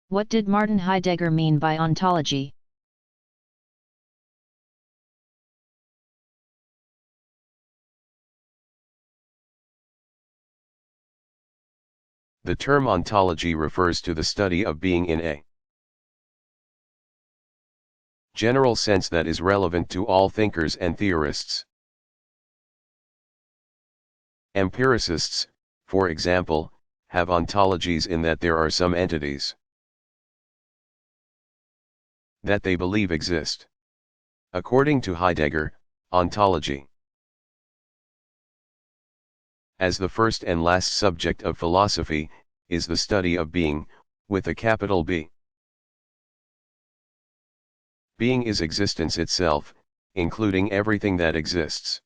What did Martin Heidegger mean by ontology? The term ontology refers to the study of being in a general sense that is relevant to all thinkers and theorists. Empiricists, for example, have ontologies in that there are some entities that they believe exist. According to Heidegger, ontology, as the first and last subject of philosophy, is the study of being, with a capital B. Being is existence itself, including everything that exists.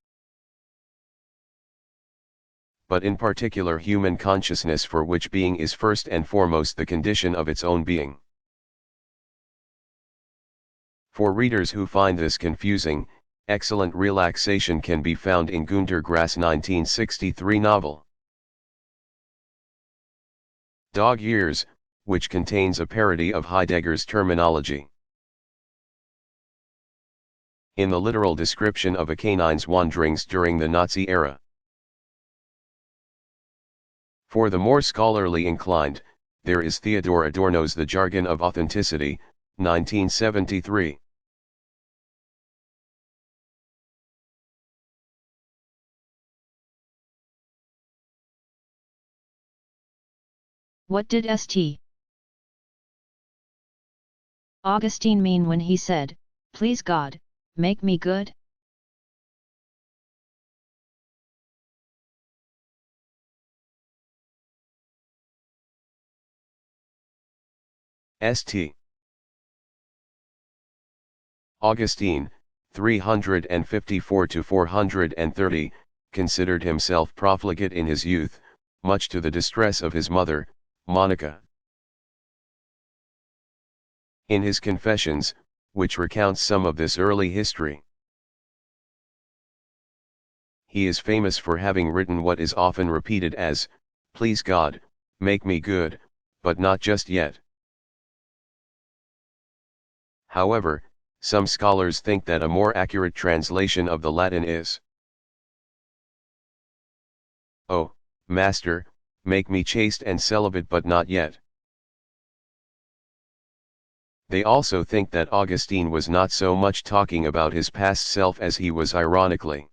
But in particular human consciousness, for which being is first and foremost the condition of its own being. For readers who find this confusing, excellent relaxation can be found in Günter Grass' 1963 novel Dog Years, which contains a parody of Heidegger's terminology. In the literal description of a canine's wanderings during the Nazi era. For the more scholarly inclined, there is Theodor Adorno's The Jargon of Authenticity, 1973. What did St. Augustine mean when he said, "Please God, make me good"? St. Augustine, 354–430, considered himself profligate in his youth, much to the distress of his mother, Monica. In his Confessions, which recounts some of this early history, he is famous for having written what is often repeated as, "Please God, make me good, but not just yet." However, some scholars think that a more accurate translation of the Latin is, "Oh, Master, make me chaste and celibate but not yet." They also think that Augustine was not so much talking about his past self as he was ironically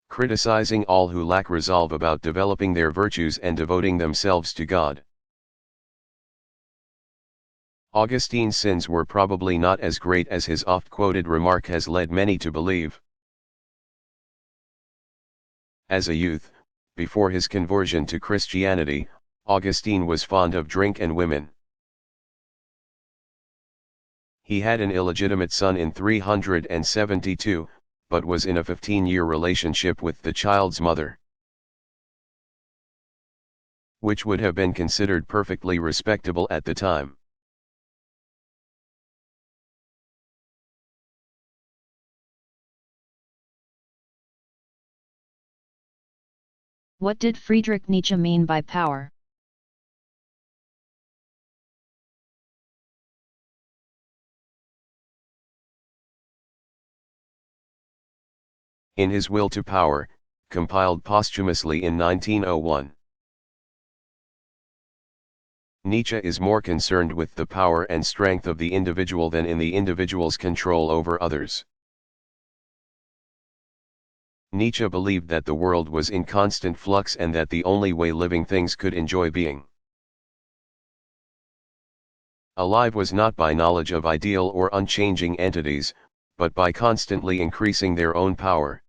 criticizing all who lack resolve about developing their virtues and devoting themselves to God. Augustine's sins were probably not as great as his oft-quoted remark has led many to believe. As a youth, before his conversion to Christianity, Augustine was fond of drink and women. He had an illegitimate son in 372, but was in a 15-year relationship with the child's mother, which would have been considered perfectly respectable at the time. What did Friedrich Nietzsche mean by power? In his Will to Power, compiled posthumously in 1901. Nietzsche is more concerned with the power and strength of the individual than in the individual's control over others. Nietzsche believed that the world was in constant flux and that the only way living things could enjoy being alive was not by knowledge of ideal or unchanging entities, but by constantly increasing their own power.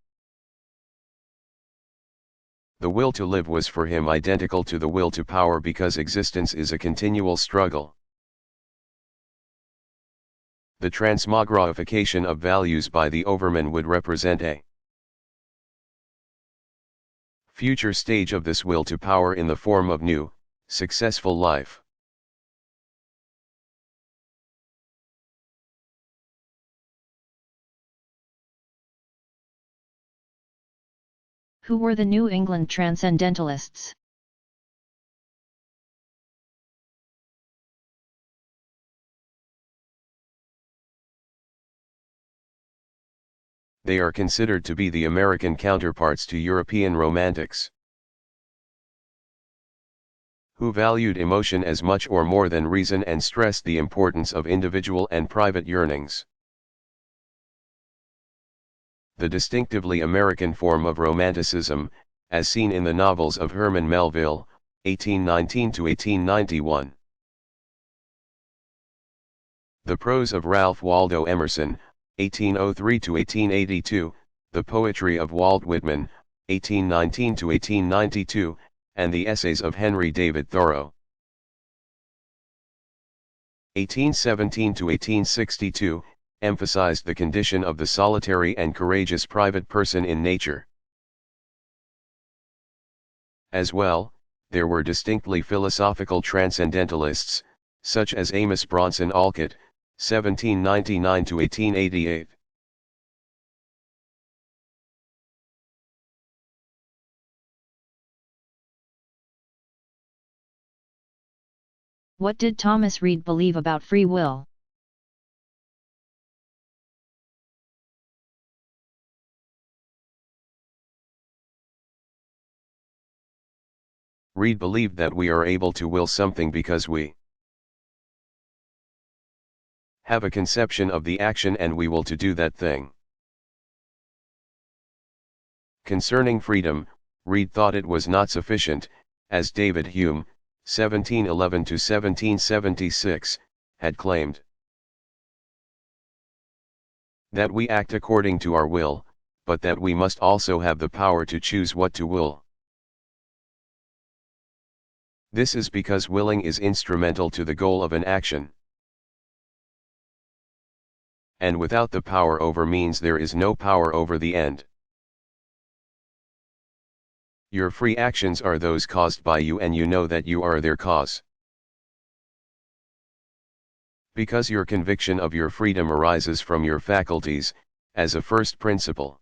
The will to live was for him identical to the will to power because existence is a continual struggle. The transmogrification of values by the overman would represent a future stage of this will to power in the form of new, successful life. Who were the New England Transcendentalists? They are considered to be the American counterparts to European Romantics, who valued emotion as much or more than reason and stressed the importance of individual and private yearnings. The distinctively American form of Romanticism, as seen in the novels of Herman Melville, 1819–1891. The prose of Ralph Waldo Emerson, 1803–1882, the poetry of Walt Whitman, 1819–1892, and the essays of Henry David Thoreau, 1817–1862, emphasized the condition of the solitary and courageous private person in nature. As well, there were distinctly philosophical transcendentalists, such as Amos Bronson Alcott, 1799–1888. What did Thomas Reid believe about free will? Reid believed that we are able to will something because we have a conception of the action and we will to do that thing. Concerning freedom, Reid thought it was not sufficient, as David Hume, 1711–1776, had claimed, that we act according to our will, but that we must also have the power to choose what to will. This is because willing is instrumental to the goal of an action. And without the power over means there is no power over the end. Your free actions are those caused by you and you know that you are their cause. Because your conviction of your freedom arises from your faculties, as a first principle.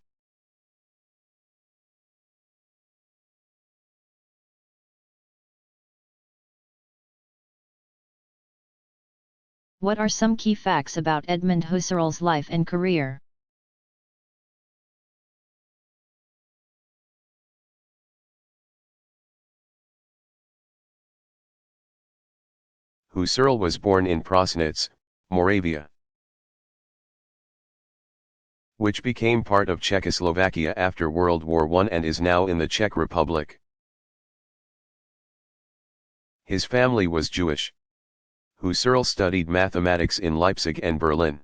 What are some key facts about Edmund Husserl's life and career? Husserl was born in Prosnitz, Moravia, which became part of Czechoslovakia after World War I and is now in the Czech Republic. His family was Jewish. Husserl studied mathematics in Leipzig and Berlin,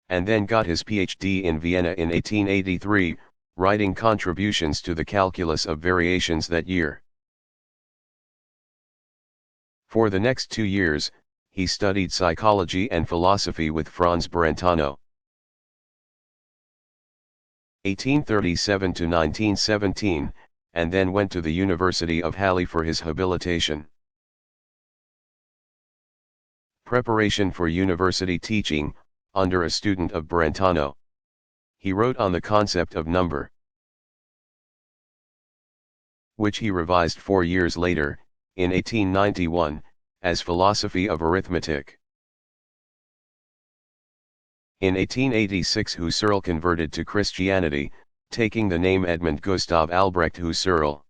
and then got his PhD in Vienna in 1883, writing contributions to the calculus of variations that year. For the next 2 years, he studied psychology and philosophy with Franz Brentano. 1837–1917, and then went to the University of Halle for his habilitation. Preparation for university teaching, under a student of Brentano. He wrote on the concept of number, which he revised 4 years later, in 1891, as Philosophy of Arithmetic. In 1886 Husserl converted to Christianity, taking the name Edmund Gustav Albrecht Husserl.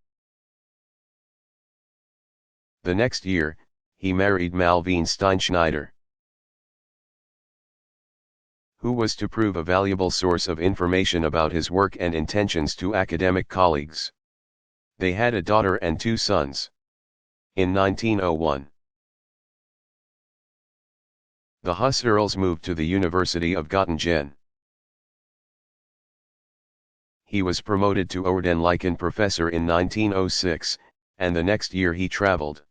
The next year, he married Malvine Steinschneider, who was to prove a valuable source of information about his work and intentions to academic colleagues. They had a daughter and 2 sons. In 1901, the Husserls moved to the University of Göttingen. He was promoted to Ordenlichen professor in 1906, and the next year he traveled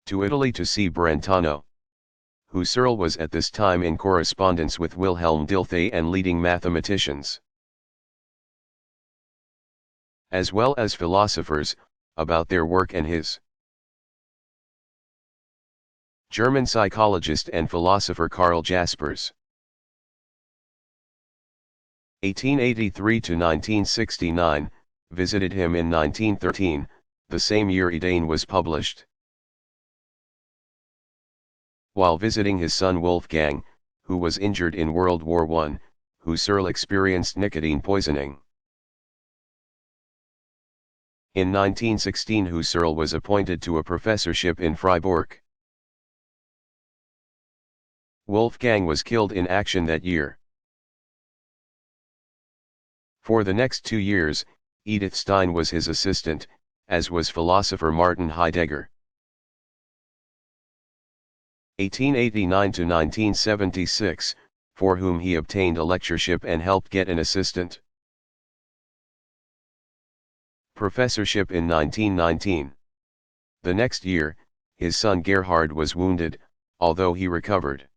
to Italy to see Brentano. Husserl was at this time in correspondence with Wilhelm Dilthey and leading mathematicians, as well as philosophers, about their work and his. German psychologist and philosopher Karl Jaspers, 1883–1969, visited him in 1913, the same year Ideen was published. While visiting his son Wolfgang, who was injured in World War I, Husserl experienced nicotine poisoning. In 1916 Husserl was appointed to a professorship in Freiburg. Wolfgang was killed in action that year. For the next 2 years, Edith Stein was his assistant, as was philosopher Martin Heidegger. 1889 to 1976, for whom he obtained a lectureship and helped get an assistant. Professorship in 1919. The next year, his son Gerhard was wounded, although he recovered.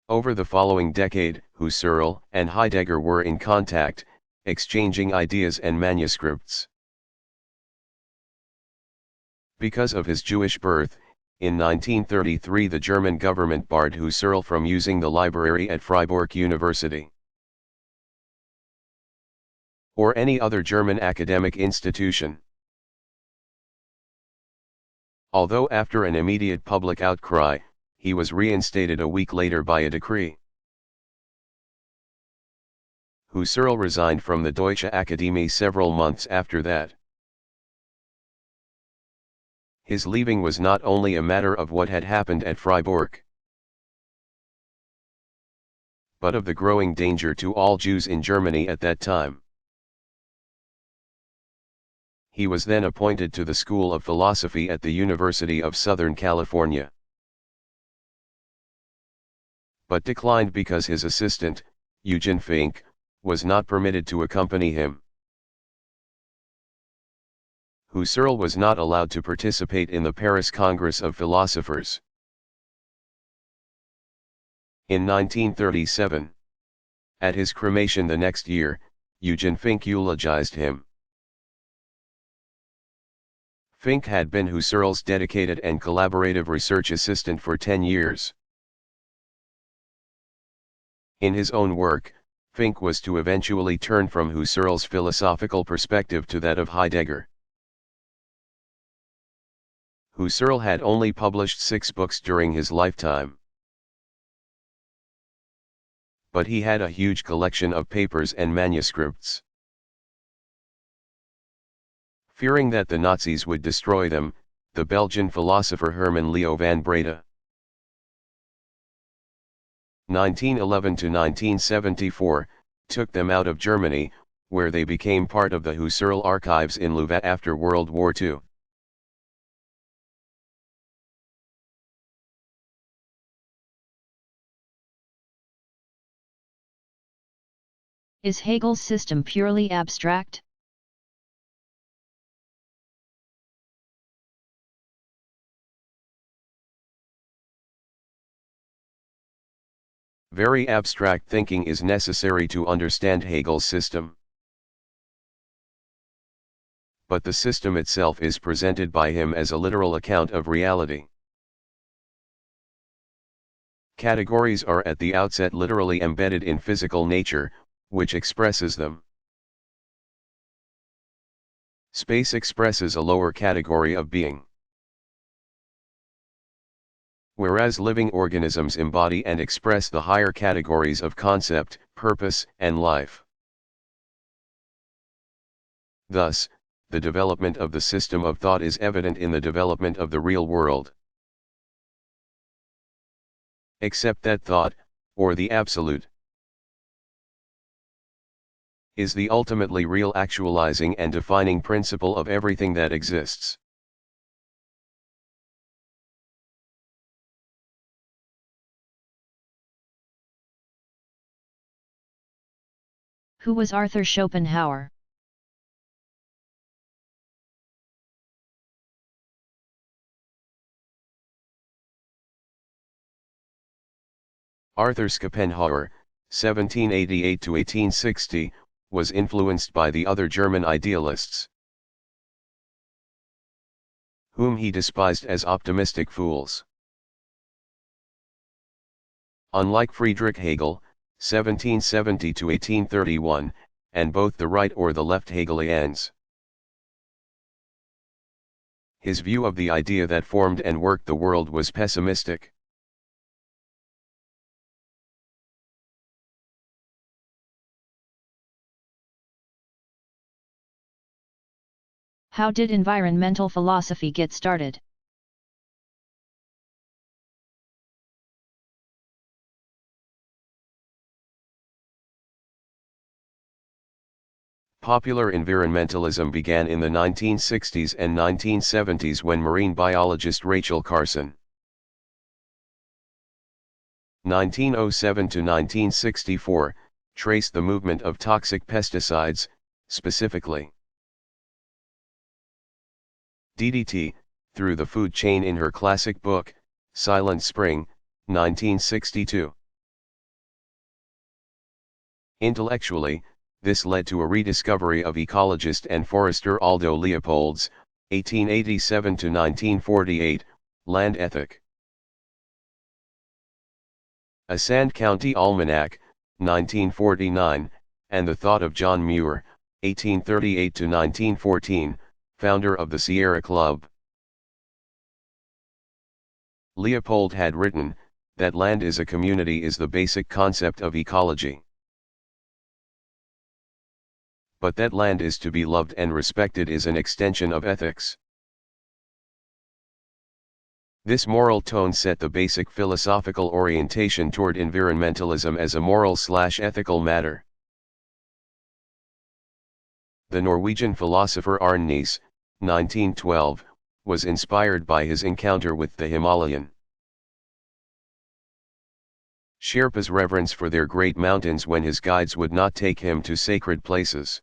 Over the following decade, Husserl and Heidegger were in contact, exchanging ideas and manuscripts. Because of his Jewish birth, in 1933 the German government barred Husserl from using the library at Freiburg University or any other German academic institution. Although after an immediate public outcry, he was reinstated a week later by a decree. Husserl resigned from the Deutsche Akademie several months after that. His leaving was not only a matter of what had happened at Freiburg, but of the growing danger to all Jews in Germany at that time. He was then appointed to the School of Philosophy at the University of Southern California, but declined because his assistant, Eugen Fink, was not permitted to accompany him. Husserl was not allowed to participate in the Paris Congress of Philosophers. In 1937, at his cremation the next year, Eugen Fink eulogized him. Fink had been Husserl's dedicated and collaborative research assistant for 10 years. In his own work, Fink was to eventually turn from Husserl's philosophical perspective to that of Heidegger. Husserl had only published 6 books during his lifetime, but he had a huge collection of papers and manuscripts. Fearing that the Nazis would destroy them, the Belgian philosopher Herman Leo van Breda, 1911 to 1974, took them out of Germany, where they became part of the Husserl archives in Louvain after World War II. Is Hegel's system purely abstract? Very abstract thinking is necessary to understand Hegel's system. But the system itself is presented by him as a literal account of reality. Categories are at the outset literally embedded in physical nature, which expresses them. Space expresses a lower category of being, whereas living organisms embody and express the higher categories of concept, purpose, and life. Thus, the development of the system of thought is evident in the development of the real world. Except that thought, or the absolute, is the ultimately real actualizing and defining principle of everything that exists. Who was Arthur Schopenhauer? Arthur Schopenhauer, 1788 to 1860, was influenced by the other German idealists, whom he despised as optimistic fools. Unlike Friedrich Hegel, 1770 to 1831, and both the right or the left Hegelians, his view of the idea that formed and worked the world was pessimistic. How did environmental philosophy get started? Popular environmentalism began in the 1960s and 1970s when marine biologist Rachel Carson 1907 to 1964, traced the movement of toxic pesticides, specifically DDT, through the food chain in her classic book, Silent Spring, 1962. Intellectually, this led to a rediscovery of ecologist and forester Aldo Leopold's, 1887 to 1948, land ethic. A Sand County Almanac, 1949, and the thought of John Muir, 1838 to 1914, founder of the Sierra Club. Leopold had written, that land is a community is the basic concept of ecology. But that land is to be loved and respected is an extension of ethics. This moral tone set the basic philosophical orientation toward environmentalism as a moral/ethical matter. The Norwegian philosopher Arne 1912, was inspired by his encounter with the Himalayan Sherpas' reverence for their great mountains when his guides would not take him to sacred places.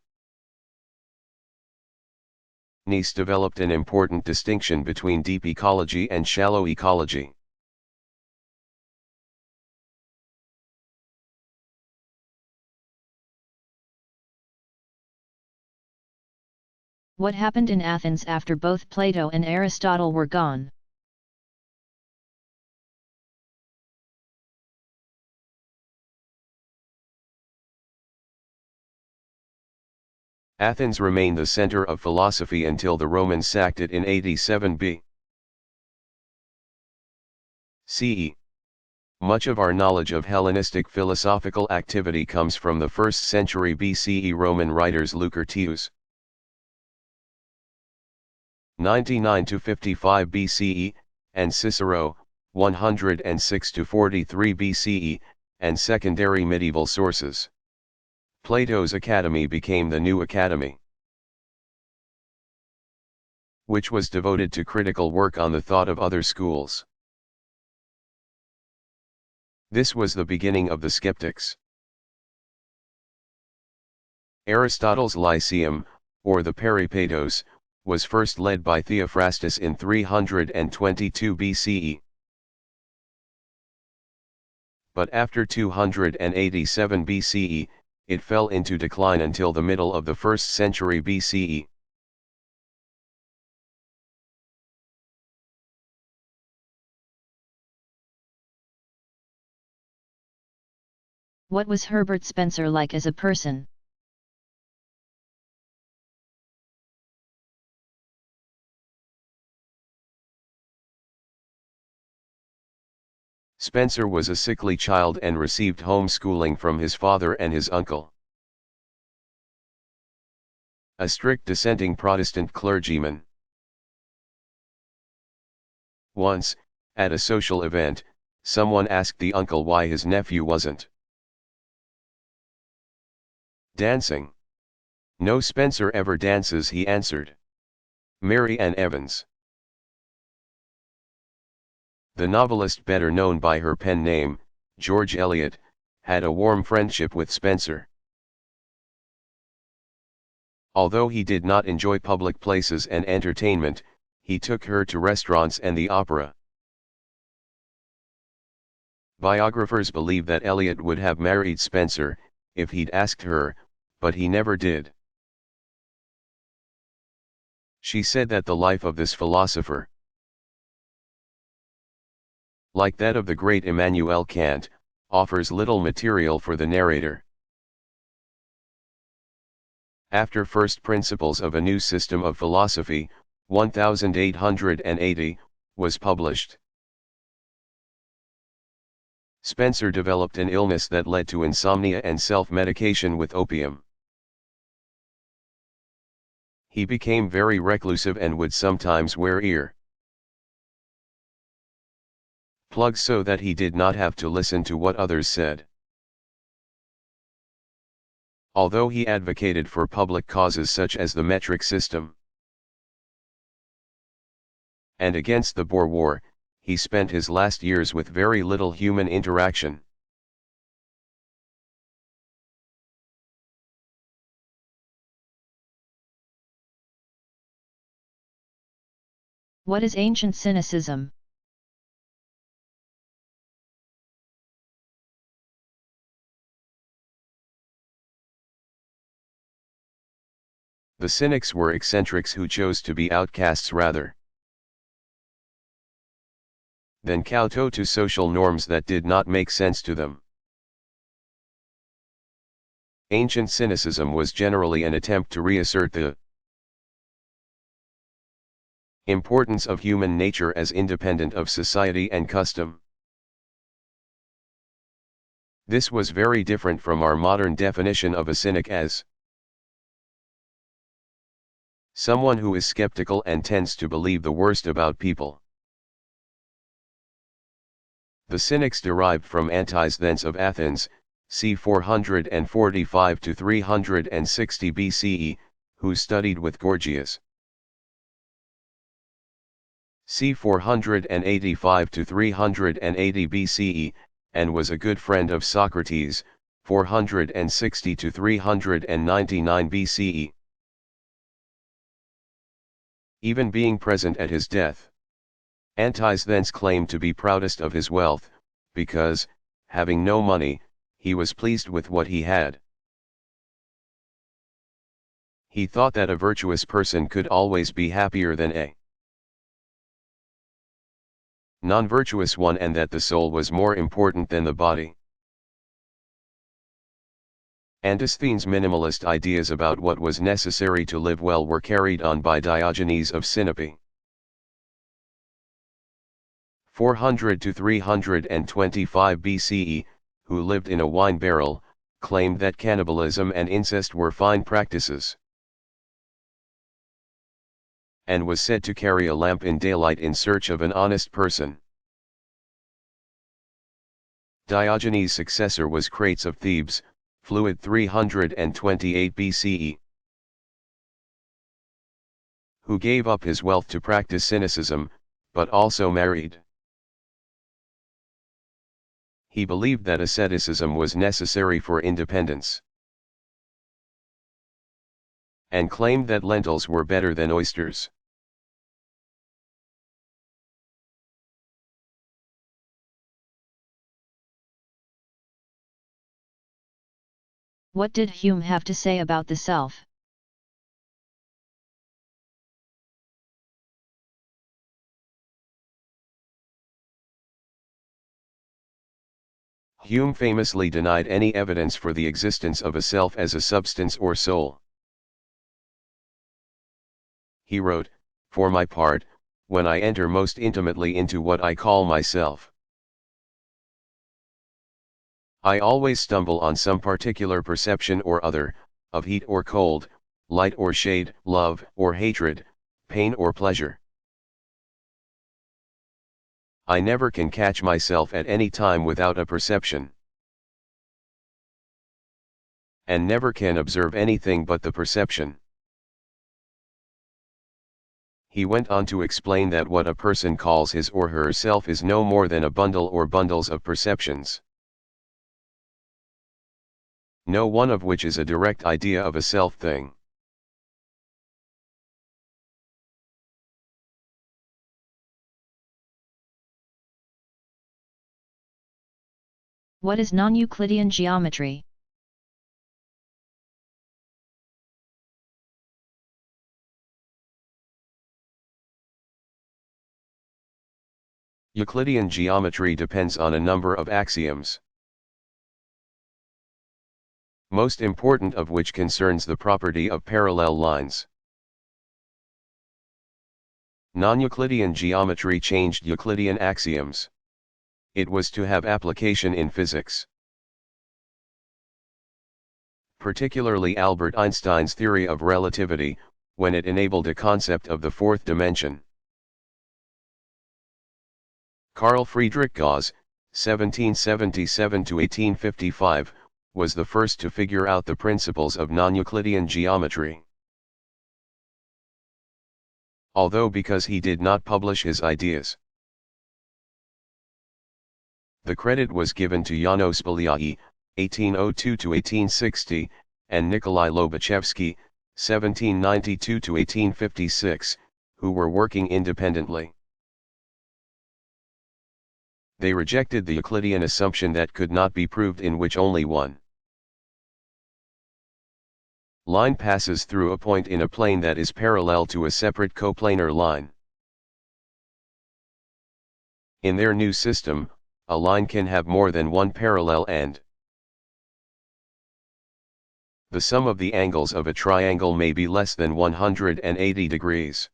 Nice developed an important distinction between deep ecology and shallow ecology. What happened in Athens after both Plato and Aristotle were gone? Athens remained the center of philosophy until the Romans sacked it in 87 BCE. Much of our knowledge of Hellenistic philosophical activity comes from the 1st century BCE Roman writers Lucretius 99 to 55 BCE, and Cicero 106 to 43 BCE, and secondary medieval sources. Plato's Academy became the new academy, which was devoted to critical work on the thought of other schools. This was the beginning of the skeptics. Aristotle's Lyceum, or the Peripatos, was first led by Theophrastus in 322 BCE. But after 287 BCE, it fell into decline until the middle of the 1st century BCE. What was Herbert Spencer like as a person? Spencer was a sickly child and received homeschooling from his father and his uncle, a strict dissenting Protestant clergyman. Once, at a social event, someone asked the uncle why his nephew wasn't dancing. "No, Spencer ever dances," he answered. Mary Ann Evans, the novelist better known by her pen name, George Eliot, had a warm friendship with Spencer. Although he did not enjoy public places and entertainment, he took her to restaurants and the opera. Biographers believe that Eliot would have married Spencer, if he'd asked her, but he never did. She said that the life of this philosopher, like that of the great Immanuel Kant, offers little material for the narrator. After First Principles of a New System of Philosophy, 1880, was published, Spencer developed an illness that led to insomnia and self-medication with opium. He became very reclusive and would sometimes wear ear plugs so that he did not have to listen to what others said. Although he advocated for public causes such as the metric system and against the Boer War, he spent his last years with very little human interaction. What is ancient cynicism? The cynics were eccentrics who chose to be outcasts rather than kowtow to social norms that did not make sense to them. Ancient cynicism was generally an attempt to reassert the importance of human nature as independent of society and custom. This was very different from our modern definition of a cynic as someone who is skeptical and tends to believe the worst about people. The Cynics derived from Antisthenes of Athens, c. 445 to 360 BCE, who studied with Gorgias. c. 485 to 380 BCE, and was a good friend of Socrates, 460 to 399 BCE. Even being present at his death, Antisthenes claimed to be proudest of his wealth, because, having no money, he was pleased with what he had. He thought that a virtuous person could always be happier than a non-virtuous one, and that the soul was more important than the body. Antisthenes' minimalist ideas about what was necessary to live well were carried on by Diogenes of Sinope. 400 to 325 BCE, who lived in a wine barrel, claimed that cannibalism and incest were fine practices, and was said to carry a lamp in daylight in search of an honest person. Diogenes' successor was Crates of Thebes, fluid 328 BCE, who gave up his wealth to practice cynicism, but also married. He believed that asceticism was necessary for independence, and claimed that lentils were better than oysters. What did Hume have to say about the self? Hume famously denied any evidence for the existence of a self as a substance or soul. He wrote, "For my part, when I enter most intimately into what I call myself, I always stumble on some particular perception or other, of heat or cold, light or shade, love or hatred, pain or pleasure. I never can catch myself at any time without a perception, and never can observe anything but the perception." He went on to explain that what a person calls his or her self is no more than a bundle or bundles of perceptions, no one of which is a direct idea of a self-thing. What is non-Euclidean geometry? Euclidean geometry depends on a number of axioms, most important of which concerns the property of parallel lines. Non-Euclidean geometry changed Euclidean axioms. It was to have application in physics, particularly Albert Einstein's theory of relativity, when it enabled a concept of the fourth dimension. Carl Friedrich Gauss, 1777–1855, was the first to figure out the principles of non-Euclidean geometry. Although because he did not publish his ideas, the credit was given to János Székely, 1802–1860, and Nikolai Lobachevsky, 1792–1856, who were working independently. They rejected the Euclidean assumption that could not be proved, in which only one line passes through a point in a plane that is parallel to a separate coplanar line. In their new system, a line can have more than one parallel, and the sum of the angles of a triangle may be less than 180 degrees.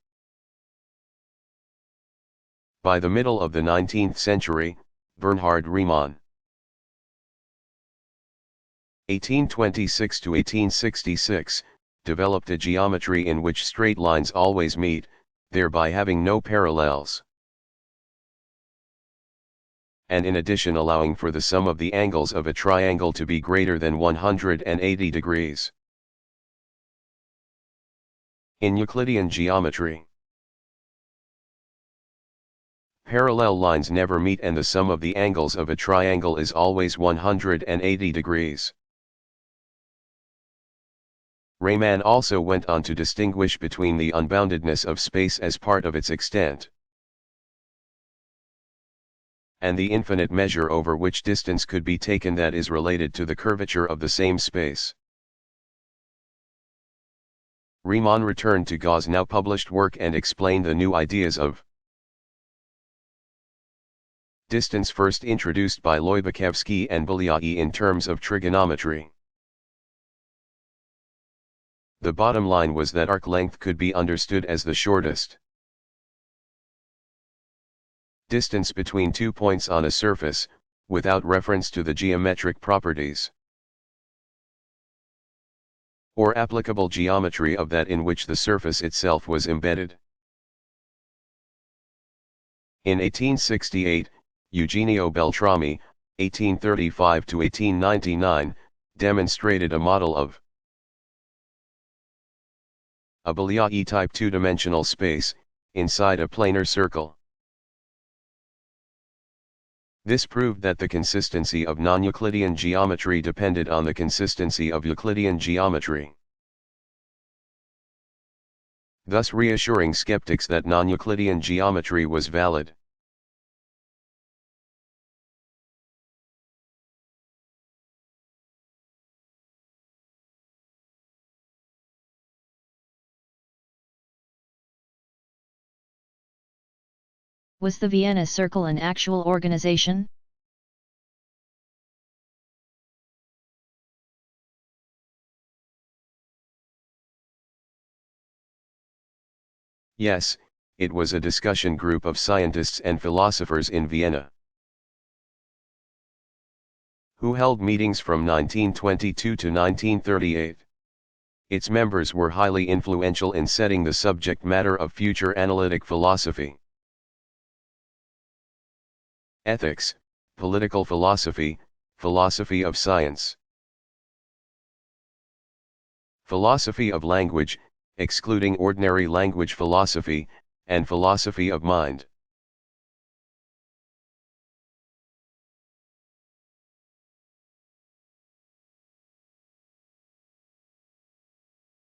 By the middle of the 19th century, Bernhard Riemann, 1826–1866, developed a geometry in which straight lines always meet, thereby having no parallels, and in addition allowing for the sum of the angles of a triangle to be greater than 180 degrees. In Euclidean geometry, parallel lines never meet, and the sum of the angles of a triangle is always 180 degrees. Riemann also went on to distinguish between the unboundedness of space as part of its extent and the infinite measure over which distance could be taken, that is related to the curvature of the same space. Riemann returned to Gauss' now published work and explained the new ideas of distance first introduced by Lobachevsky and Bolyai in terms of trigonometry. The bottom line was that arc length could be understood as the shortest distance between 2 points on a surface, without reference to the geometric properties or applicable geometry of that in which the surface itself was embedded. In 1868, Eugenio Beltrami, 1835–1899, demonstrated a model of a Bolyai-type two-dimensional space, inside a planar circle. This proved that the consistency of non-Euclidean geometry depended on the consistency of Euclidean geometry, thus reassuring skeptics that non-Euclidean geometry was valid. Was the Vienna Circle an actual organization? Yes, it was a discussion group of scientists and philosophers in Vienna, who held meetings from 1922 to 1938. Its members were highly influential in setting the subject matter of future analytic philosophy, ethics, political philosophy, philosophy of science, philosophy of language, excluding ordinary language philosophy, and philosophy of mind.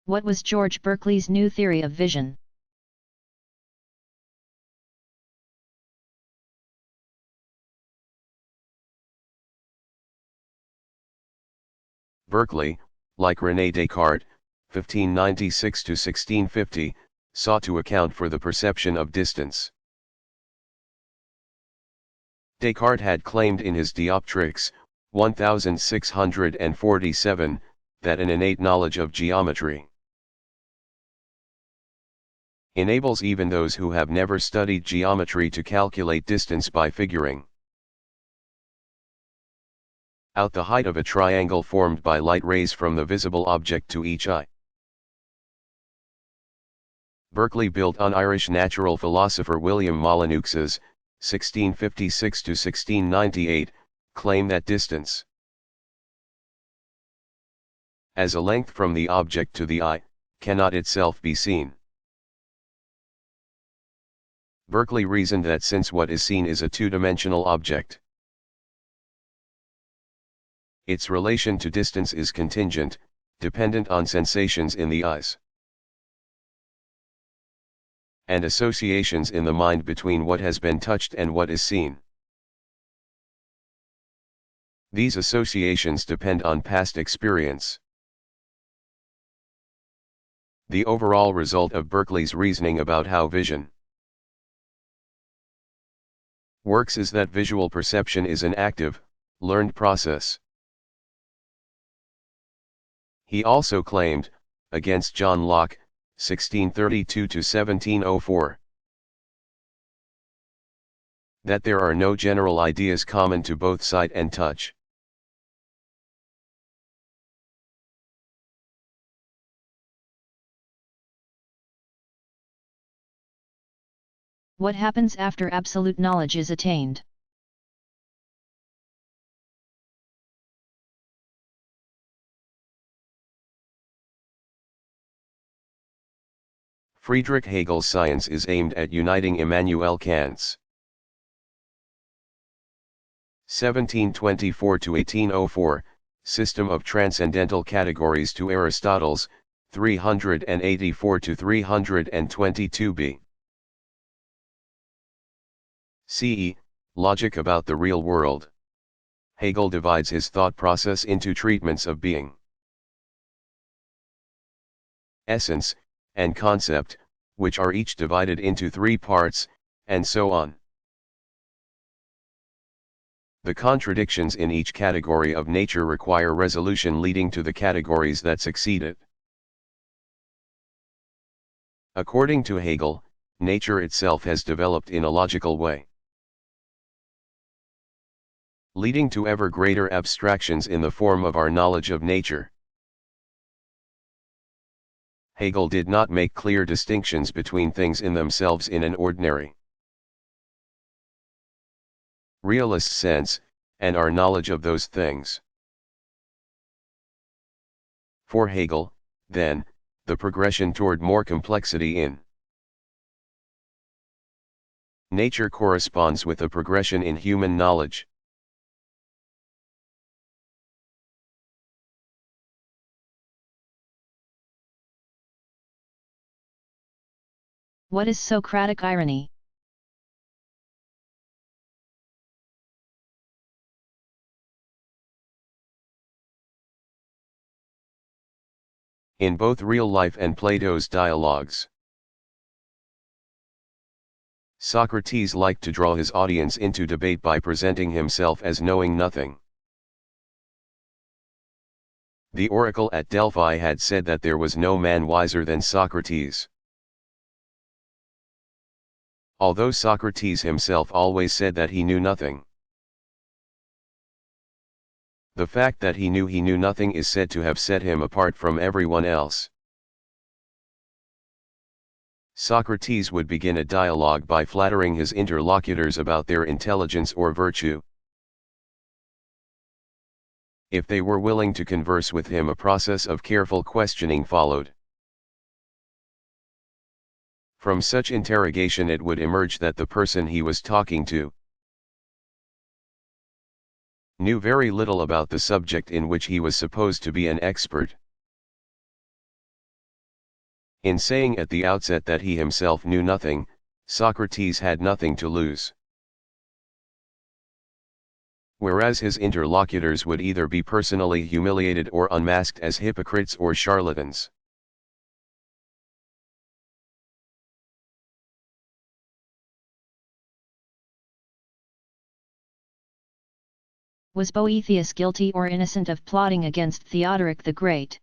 What was George Berkeley's new theory of vision? Berkeley, like René Descartes, 1596–1650, sought to account for the perception of distance. Descartes had claimed in his Dioptrics, 1647, that an innate knowledge of geometry enables even those who have never studied geometry to calculate distance by figuring out the height of a triangle formed by light rays from the visible object to each eye. Berkeley built on Irish natural philosopher William Molyneux's, 1656–1698, claim that distance, as a length from the object to the eye, cannot itself be seen. Berkeley reasoned that since what is seen is a two-dimensional object, its relation to distance is contingent, dependent on sensations in the eyes, and associations in the mind between what has been touched and what is seen. These associations depend on past experience. The overall result of Berkeley's reasoning about how vision works is that visual perception is an active, learned process. He also claimed, against John Locke, 1632–1704, that there are no general ideas common to both sight and touch. What happens after absolute knowledge is attained? Friedrich Hegel's science is aimed at uniting Immanuel Kant's 1724–1804 system of transcendental categories to Aristotle's 384–322b. CE, logic about the real world. Hegel divides his thought process into treatments of being, essence, and concept, which are each divided into three parts, and so on. The contradictions in each category of nature require resolution leading to the categories that succeed it. According to Hegel, nature itself has developed in a logical way, leading to ever greater abstractions in the form of our knowledge of nature. Hegel did not make clear distinctions between things in themselves in an ordinary, realist sense, and our knowledge of those things. For Hegel, then, the progression toward more complexity in nature corresponds with a progression in human knowledge. What is Socratic irony? In both real life and Plato's dialogues, Socrates liked to draw his audience into debate by presenting himself as knowing nothing. The oracle at Delphi had said that there was no man wiser than Socrates. Although Socrates himself always said that he knew nothing, the fact that he knew nothing is said to have set him apart from everyone else. Socrates would begin a dialogue by flattering his interlocutors about their intelligence or virtue. If they were willing to converse with him, a process of careful questioning followed. From such interrogation it would emerge that the person he was talking to knew very little about the subject in which he was supposed to be an expert. In saying at the outset that he himself knew nothing, Socrates had nothing to lose. Whereas his interlocutors would either be personally humiliated or unmasked as hypocrites or charlatans. Was Boethius guilty or innocent of plotting against Theodoric the Great?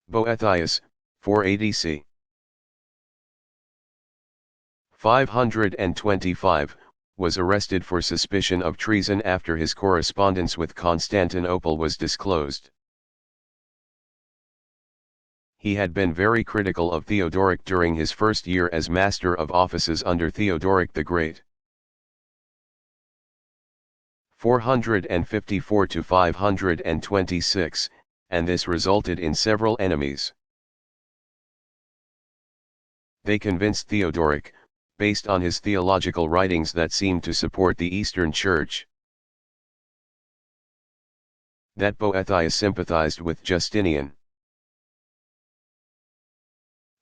Boethius, 480 c. 525, was arrested for suspicion of treason after his correspondence with Constantinople was disclosed. He had been very critical of Theodoric during his first year as Master of Offices under Theodoric the Great. 454 to 526, and this resulted in several enemies. They convinced Theodoric, based on his theological writings that seemed to support the Eastern Church, that Boethius sympathized with Justinian,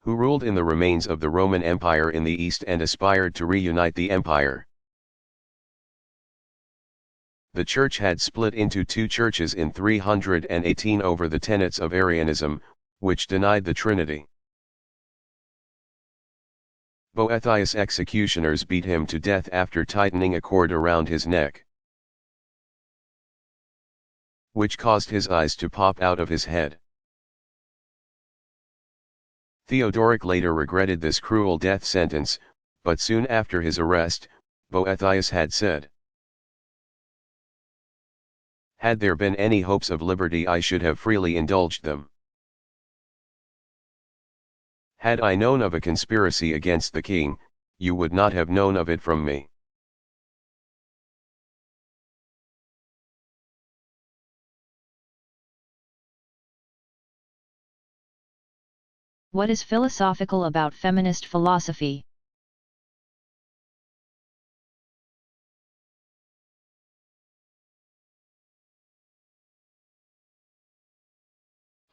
who ruled in the remains of the Roman Empire in the East and aspired to reunite the empire. The Church had split into two churches in 318 over the tenets of Arianism, which denied the Trinity. Boethius' executioners beat him to death after tightening a cord around his neck, which caused his eyes to pop out of his head. Theodoric later regretted this cruel death sentence, but soon after his arrest, Boethius had said, "Had there been any hopes of liberty, I should have freely indulged them. Had I known of a conspiracy against the king, you would not have known of it from me." What is philosophical about feminist philosophy?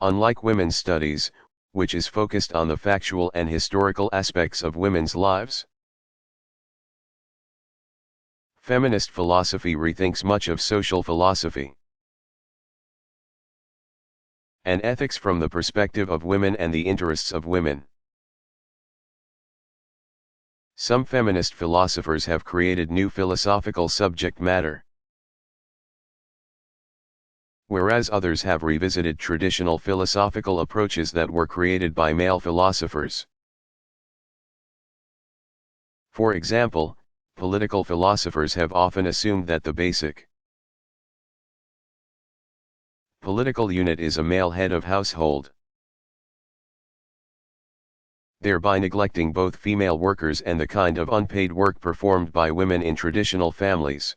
Unlike women's studies, which is focused on the factual and historical aspects of women's lives, feminist philosophy rethinks much of social philosophy and ethics from the perspective of women and the interests of women. Some feminist philosophers have created new philosophical subject matter, whereas others have revisited traditional philosophical approaches that were created by male philosophers. For example, political philosophers have often assumed that the basic political unit is a male head of household, thereby neglecting both female workers and the kind of unpaid work performed by women in traditional families.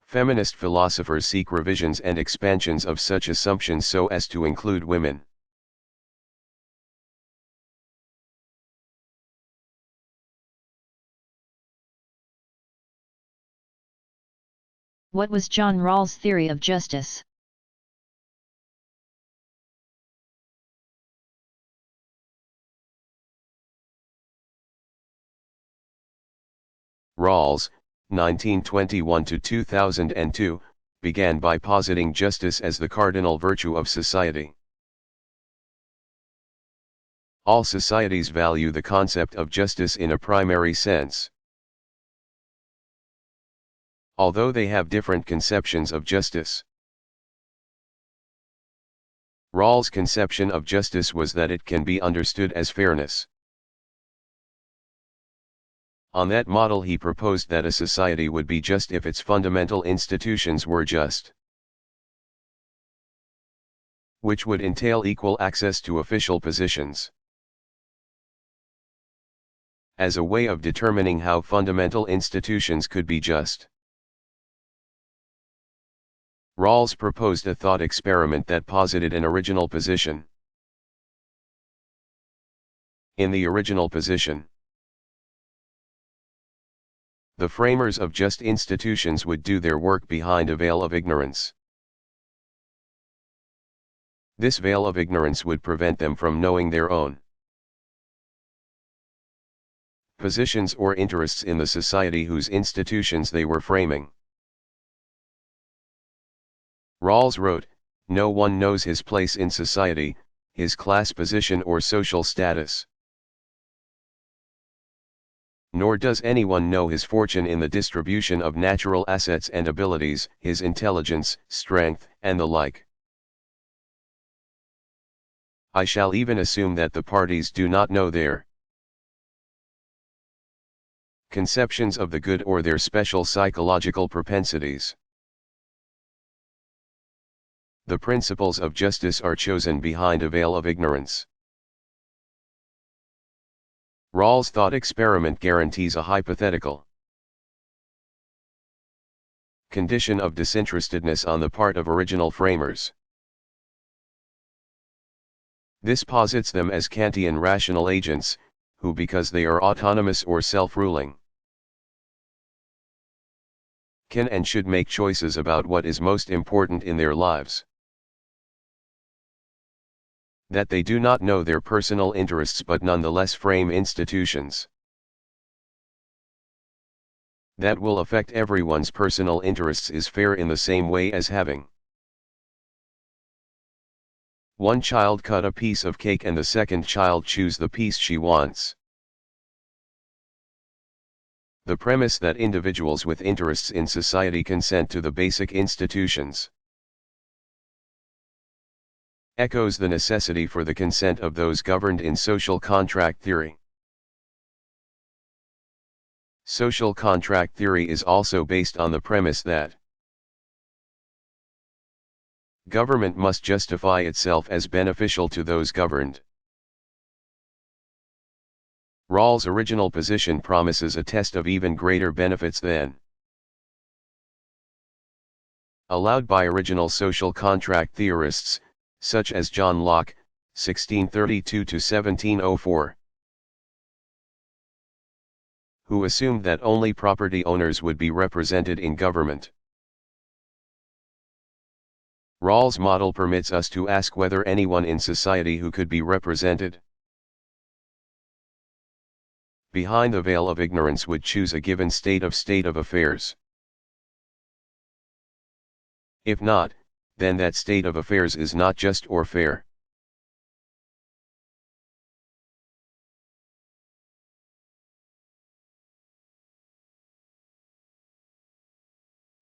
Feminist philosophers seek revisions and expansions of such assumptions so as to include women. What was John Rawls' theory of justice? Rawls, 1921 to 2002, began by positing justice as the cardinal virtue of society. All societies value the concept of justice in a primary sense, although they have different conceptions of justice. Rawls' conception of justice was that it can be understood as fairness. On that model, he proposed that a society would be just if its fundamental institutions were just, which would entail equal access to official positions. As a way of determining how fundamental institutions could be just, Rawls proposed a thought experiment that posited an original position. In the original position, the framers of just institutions would do their work behind a veil of ignorance. This veil of ignorance would prevent them from knowing their own positions or interests in the society whose institutions they were framing. Rawls wrote, "No one knows his place in society, his class position or social status. Nor does anyone know his fortune in the distribution of natural assets and abilities, his intelligence, strength, and the like. I shall even assume that the parties do not know their Conceptions of the good or their special psychological propensities. The principles of justice are chosen behind a veil of ignorance. Rawls' thought experiment guarantees a hypothetical condition of disinterestedness on the part of original framers. This posits them as Kantian rational agents, who because they are autonomous or self-ruling, can and should make choices about what is most important in their lives. That they do not know their personal interests but nonetheless frame institutions that will affect everyone's personal interests is fair in the same way as having one child cut a piece of cake and the second child choose the piece she wants. The premise that individuals with interests in society consent to the basic institutions echoes the necessity for the consent of those governed in social contract theory. Social contract theory is also based on the premise that government must justify itself as beneficial to those governed. Rawls' original position promises a test of even greater benefits than allowed by original social contract theorists, such as John Locke, 1632–1704. Who assumed that only property owners would be represented in government. Rawls' model permits us to ask whether anyone in society who could be represented behind the veil of ignorance would choose a given state of affairs. If not, then that state of affairs is not just or fair.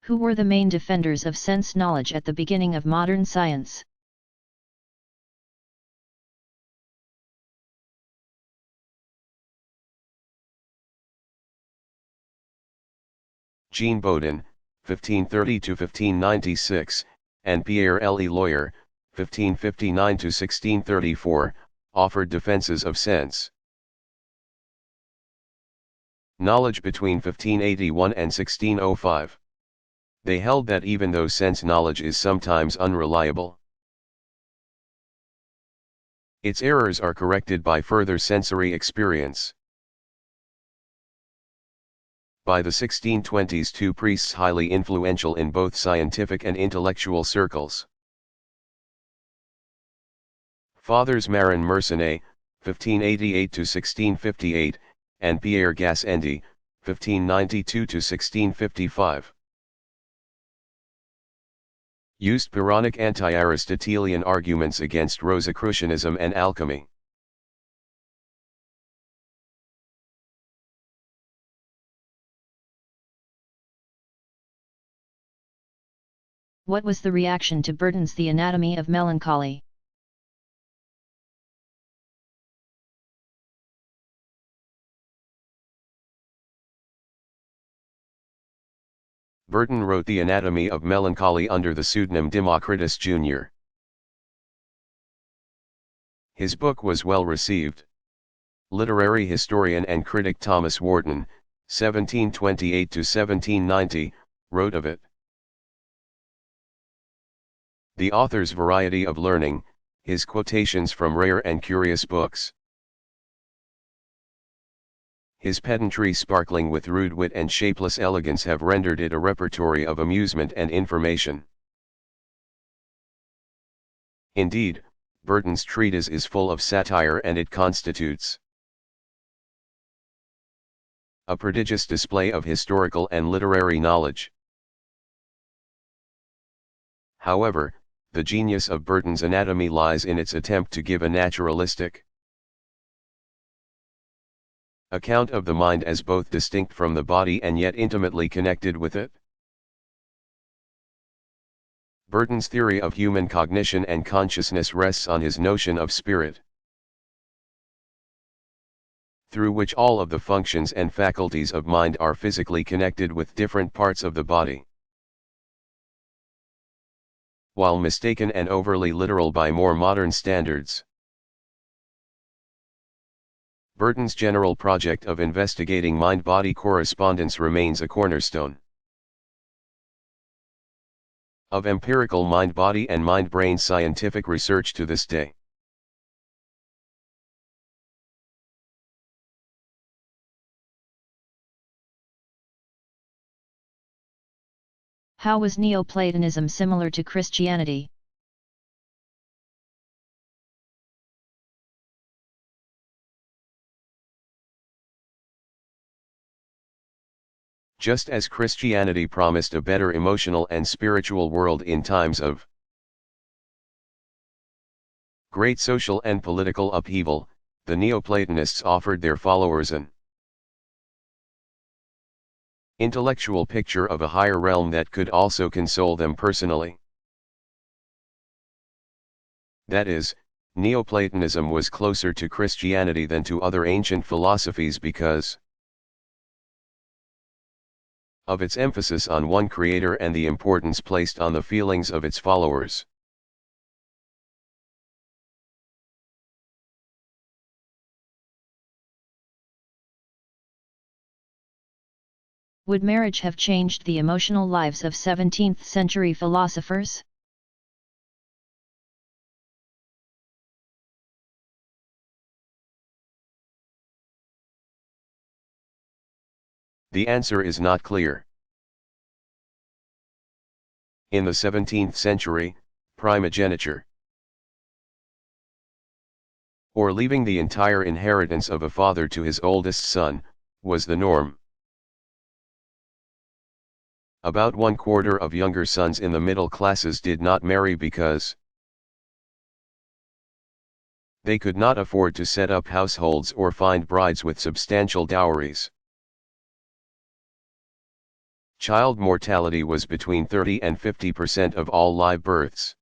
Who were the main defenders of sense knowledge at the beginning of modern science? Jean Bodin, 1530–1596, and Pierre Le Lawyer, 1559–1634, offered defenses of sense knowledge between 1581 and 1605. They held that even though sense knowledge is sometimes unreliable, its errors are corrected by further sensory experience. By the 1620s, two priests highly influential in both scientific and intellectual circles, Fathers Marin Mersenne, 1588–1658, and Pierre Gassendi, 1592–1655, used Pyrrhonic anti-Aristotelian arguments against Rosicrucianism and alchemy. What was the reaction to Burton's The Anatomy of Melancholy? Burton wrote The Anatomy of Melancholy under the pseudonym Democritus Jr. His book was well received. Literary historian and critic Thomas Warton, 1728–1790, wrote of it. The author's variety of learning, his quotations from rare and curious books, his pedantry sparkling with rude wit and shapeless elegance have rendered it a repertory of amusement and information. Indeed, Burton's treatise is full of satire and it constitutes a prodigious display of historical and literary knowledge. However, the genius of Burton's Anatomy lies in its attempt to give a naturalistic account of the mind as both distinct from the body and yet intimately connected with it. Burton's theory of human cognition and consciousness rests on his notion of spirit. through which all of the functions and faculties of mind are physically connected with different parts of the body. While mistaken and overly literal by more modern standards, Burton's general project of investigating mind-body correspondence remains a cornerstone of empirical mind-body and mind-brain scientific research to this day. How was Neoplatonism similar to Christianity? Just as Christianity promised a better emotional and spiritual world in times of great social and political upheaval, the Neoplatonists offered their followers an intellectual picture of a higher realm that could also console them personally. That is, Neoplatonism was closer to Christianity than to other ancient philosophies because of its emphasis on one creator and the importance placed on the feelings of its followers. Would marriage have changed the emotional lives of 17th-century philosophers? The answer is not clear. In the 17th century, primogeniture, or leaving the entire inheritance of a father to his oldest son, was the norm. About 1/4 of younger sons in the middle classes did not marry because they could not afford to set up households or find brides with substantial dowries. Child mortality was between 30 and 50% of all live births.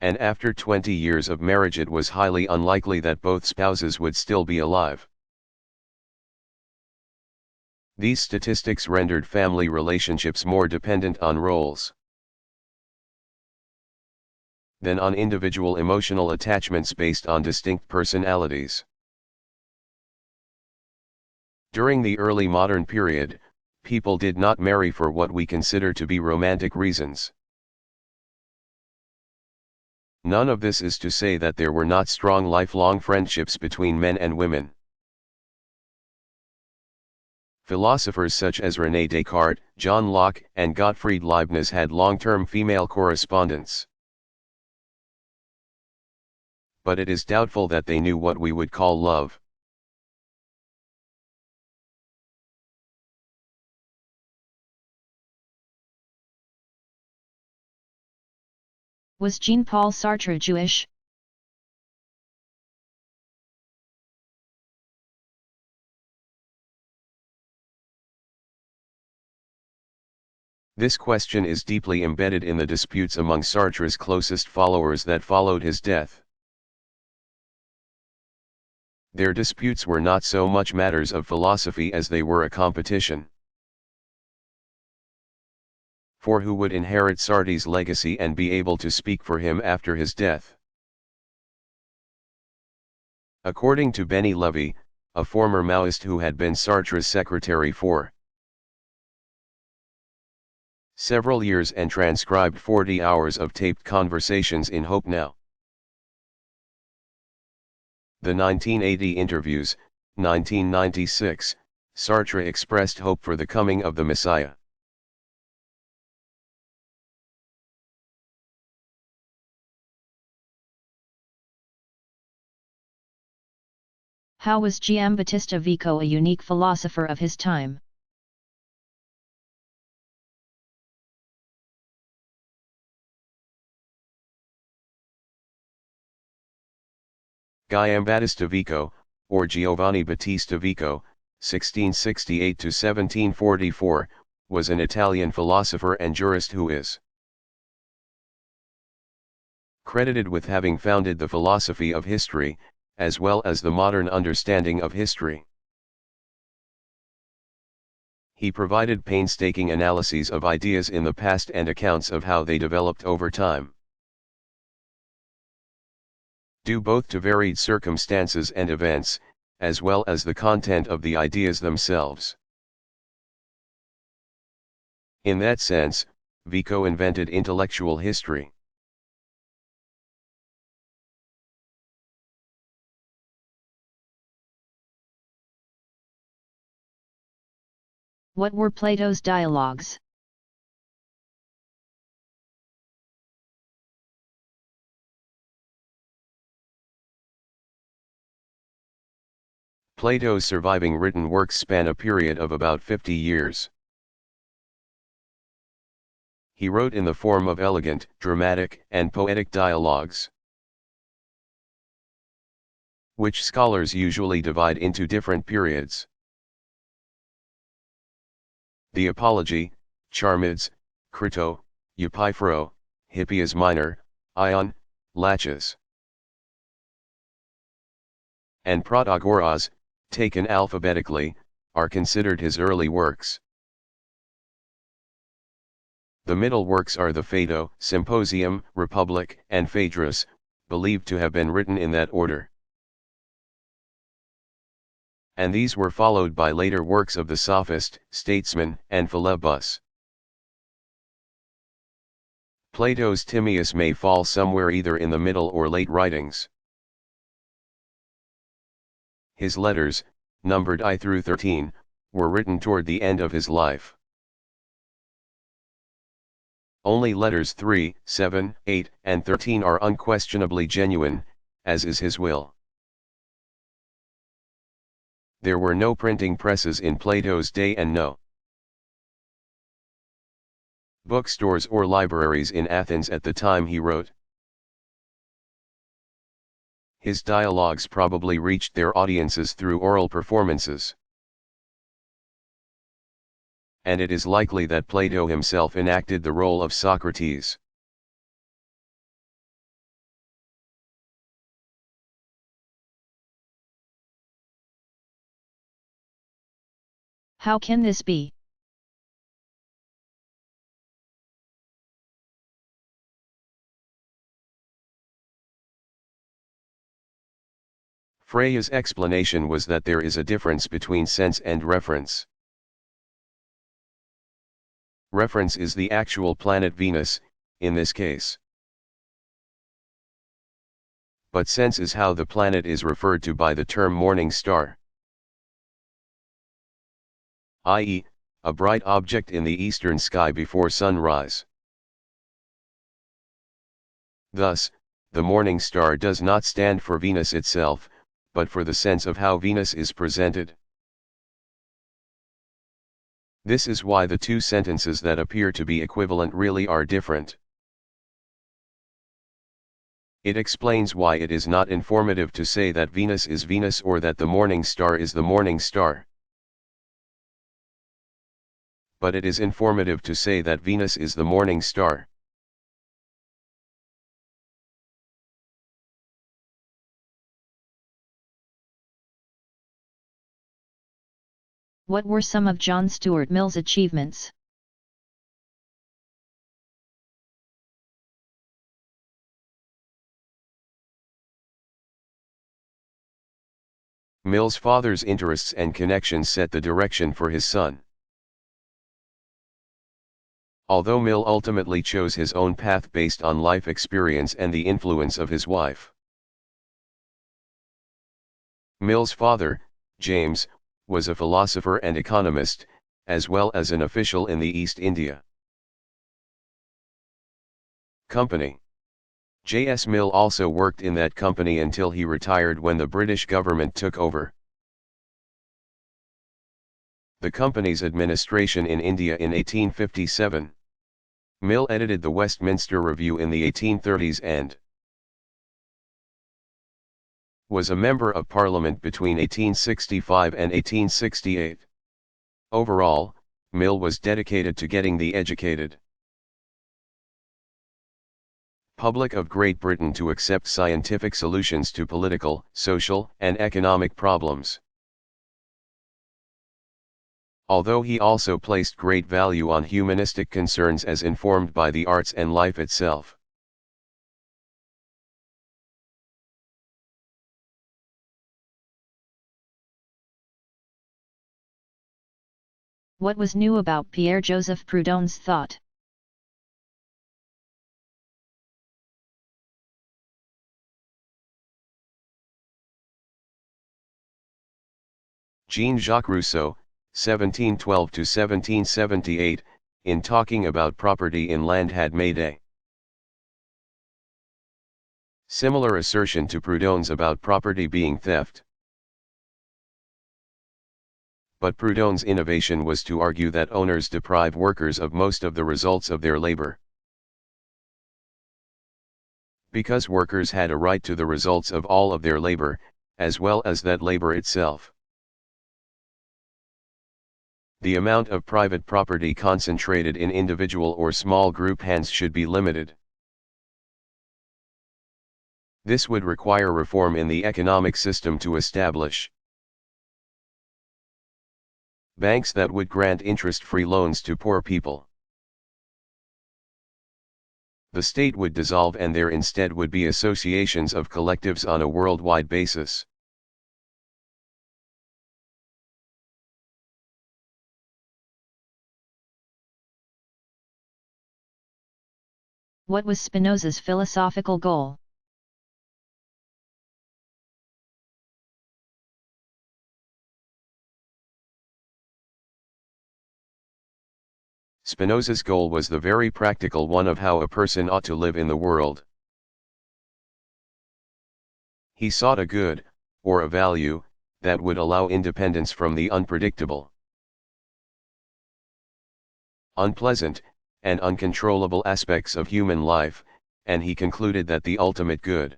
And after 20 years of marriage it was highly unlikely that both spouses would still be alive. These statistics rendered family relationships more dependent on roles than on individual emotional attachments based on distinct personalities. During the early modern period, people did not marry for what we consider to be romantic reasons. None of this is to say that there were not strong lifelong friendships between men and women. Philosophers such as René Descartes, John Locke, and Gottfried Leibniz had long-term female correspondence. But it is doubtful that they knew what we would call love. Was Jean-Paul Sartre Jewish? This question is deeply embedded in the disputes among Sartre's closest followers that followed his death. Their disputes were not so much matters of philosophy as they were a competition for who would inherit Sartre's legacy and be able to speak for him after his death. According to Benny Levy, a former Maoist who had been Sartre's secretary for several years and transcribed 40 hours of taped conversations in Hope Now. The 1980 interviews, 1996, Sartre expressed hope for the coming of the Messiah. How was Giambattista Vico a unique philosopher of his time? Giambattista Vico, or Giovanni Battista Vico, 1668–1744, was an Italian philosopher and jurist who is credited with having founded the philosophy of history, as well as the modern understanding of history. He provided painstaking analyses of ideas in the past and accounts of how they developed over time, due both to varied circumstances and events, as well as the content of the ideas themselves. In that sense, Vico invented intellectual history. What were Plato's dialogues? Plato's surviving written works span a period of about 50 years. He wrote in the form of elegant, dramatic, and poetic dialogues, which scholars usually divide into different periods. The Apology, Charmides, Crito, Epiphoro, Hippias Minor, Ion, Laches, and Protagoras, taken alphabetically, are considered his early works. The middle works are the Phaedo, Symposium, Republic, and Phaedrus, believed to have been written in that order. And these were followed by later works of the Sophist, Statesman, and Philebus. Plato's Timaeus may fall somewhere either in the middle or late writings. His letters, numbered I through 13, were written toward the end of his life. Only letters 3, 7, 8, and 13 are unquestionably genuine, as is his will. There were no printing presses in Plato's day and no bookstores or libraries in Athens at the time he wrote. His dialogues probably reached their audiences through oral performances, and it is likely that Plato himself enacted the role of Socrates. How can this be? Freya's explanation was that there is a difference between sense and reference. Reference is the actual planet Venus, in this case. But sense is how the planet is referred to by the term morning star, i.e., a bright object in the eastern sky before sunrise. Thus, the morning star does not stand for Venus itself, but for the sense of how Venus is presented. This is why the two sentences that appear to be equivalent really are different. It explains why it is not informative to say that Venus is Venus or that the morning star is the morning star. But it is informative to say that Venus is the morning star. What were some of John Stuart Mill's achievements? Mill's father's interests and connections set the direction for his son. Although Mill ultimately chose his own path based on life experience and the influence of his wife. Mill's father, James, was a philosopher and economist, as well as an official in the East India Company. J.S. Mill also worked in that company until he retired when the British government took over the company's administration in India in 1857. Mill edited the Westminster Review in the 1830s and was a member of Parliament between 1865 and 1868. Overall, Mill was dedicated to getting the educated Republic of Great Britain to accept scientific solutions to political, social, and economic problems. Although he also placed great value on humanistic concerns as informed by the arts and life itself. What was new about Pierre-Joseph Proudhon's thought? Jean-Jacques Rousseau, 1712–1778, in talking about property in land had made a similar assertion to Proudhon's about property being theft. But Proudhon's innovation was to argue that owners deprive workers of most of the results of their labor. Because workers had a right to the results of all of their labor, as well as that labor itself. The amount of private property concentrated in individual or small group hands should be limited. This would require reform in the economic system to establish banks that would grant interest-free loans to poor people. The state would dissolve and there instead would be associations of collectives on a worldwide basis. What was Spinoza's philosophical goal? Spinoza's goal was the very practical one of how a person ought to live in the world. He sought a good, or a value, that would allow independence from the unpredictable, unpleasant, and uncontrollable aspects of human life, and he concluded that the ultimate good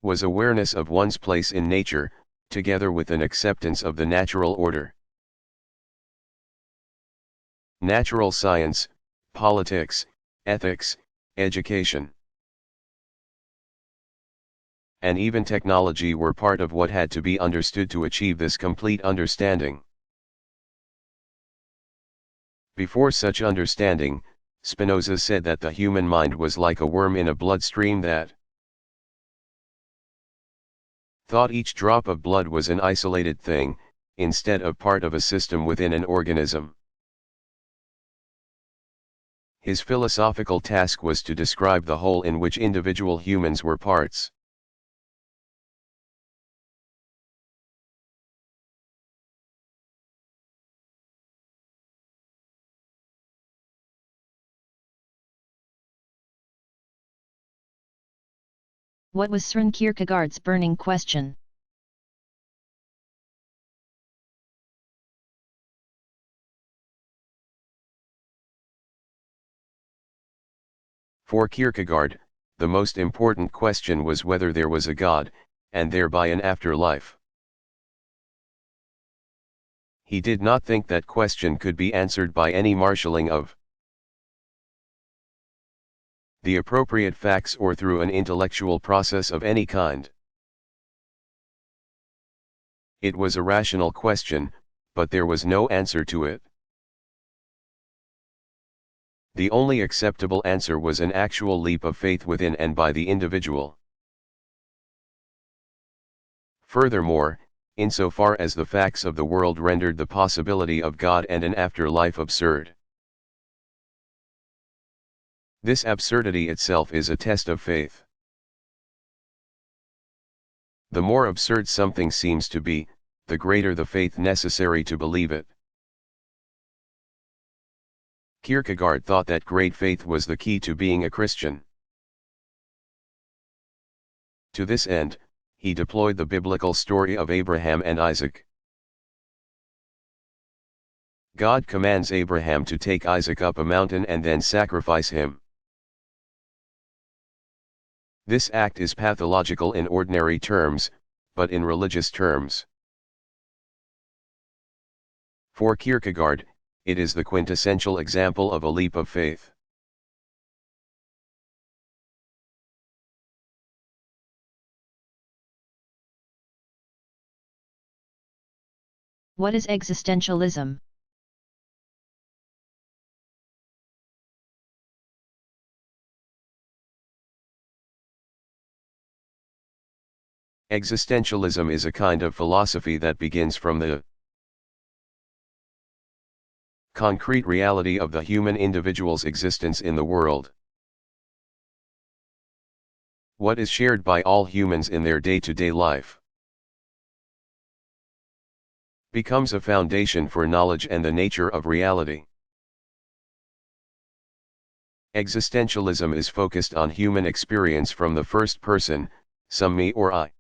was awareness of one's place in nature, together with an acceptance of the natural order. Natural science, politics, ethics, education, and even technology were part of what had to be understood to achieve this complete understanding. Before such understanding, Spinoza said that the human mind was like a worm in a bloodstream that thought each drop of blood was an isolated thing, instead of part of a system within an organism. His philosophical task was to describe the whole in which individual humans were parts. What was Søren Kierkegaard's burning question? For Kierkegaard, the most important question was whether there was a God, and thereby an afterlife. He did not think that question could be answered by any marshalling of the appropriate facts or through an intellectual process of any kind. It was a rational question, but there was no answer to it. The only acceptable answer was an actual leap of faith within and by the individual. Furthermore, insofar as the facts of the world rendered the possibility of God and an afterlife absurd, this absurdity itself is a test of faith. The more absurd something seems to be, the greater the faith necessary to believe it. Kierkegaard thought that great faith was the key to being a Christian. To this end, he deployed the biblical story of Abraham and Isaac. God commands Abraham to take Isaac up a mountain and then sacrifice him. This act is pathological in ordinary terms, but in religious terms. For Kierkegaard, it is the quintessential example of a leap of faith. What is existentialism? Existentialism is a kind of philosophy that begins from the concrete reality of the human individual's existence in the world. What is shared by all humans in their day-to-day life becomes a foundation for knowledge and the nature of reality. Existentialism is focused on human experience from the first person, some me or I.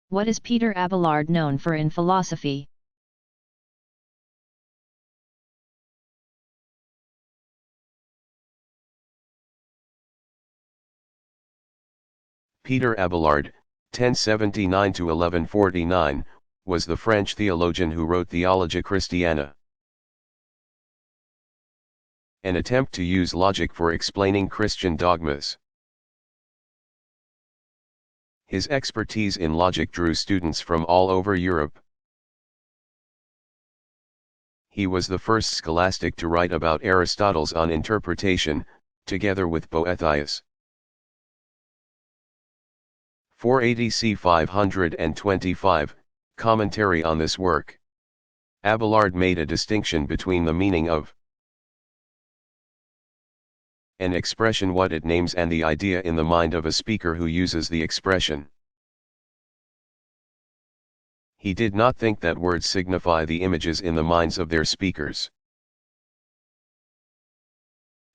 What is Peter Abelard known for in philosophy? Peter Abelard, 1079 to 1149, was the French theologian who wrote Theologia Christiana, an attempt to use logic for explaining Christian dogmas. His expertise in logic drew students from all over Europe. He was the first scholastic to write about Aristotle's on interpretation, together with Boethius. 480 c. 525, commentary on this work. Abelard made a distinction between the meaning of an expression, what it names, and the idea in the mind of a speaker who uses the expression. He did not think that words signify the images in the minds of their speakers.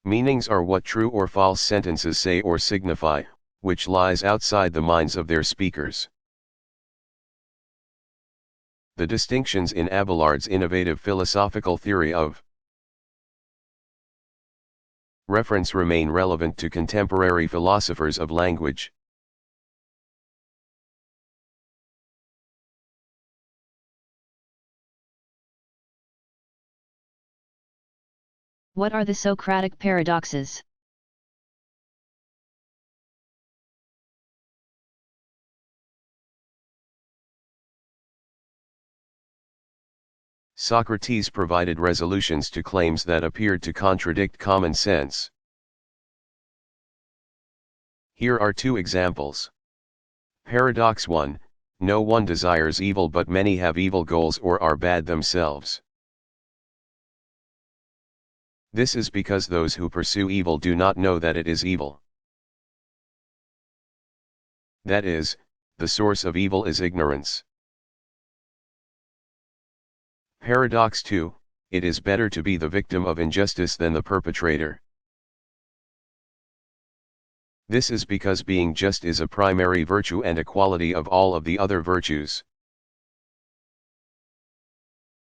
Meanings are what true or false sentences say or signify, which lies outside the minds of their speakers. The distinctions in Abelard's innovative philosophical theory of reference remain relevant to contemporary philosophers of language. What are the Socratic paradoxes? Socrates provided resolutions to claims that appeared to contradict common sense. Here are two examples. Paradox 1, no one desires evil but many have evil goals or are bad themselves. This is because those who pursue evil do not know that it is evil. That is, the source of evil is ignorance. Paradox 2, it is better to be the victim of injustice than the perpetrator. This is because being just is a primary virtue and a quality of all of the other virtues.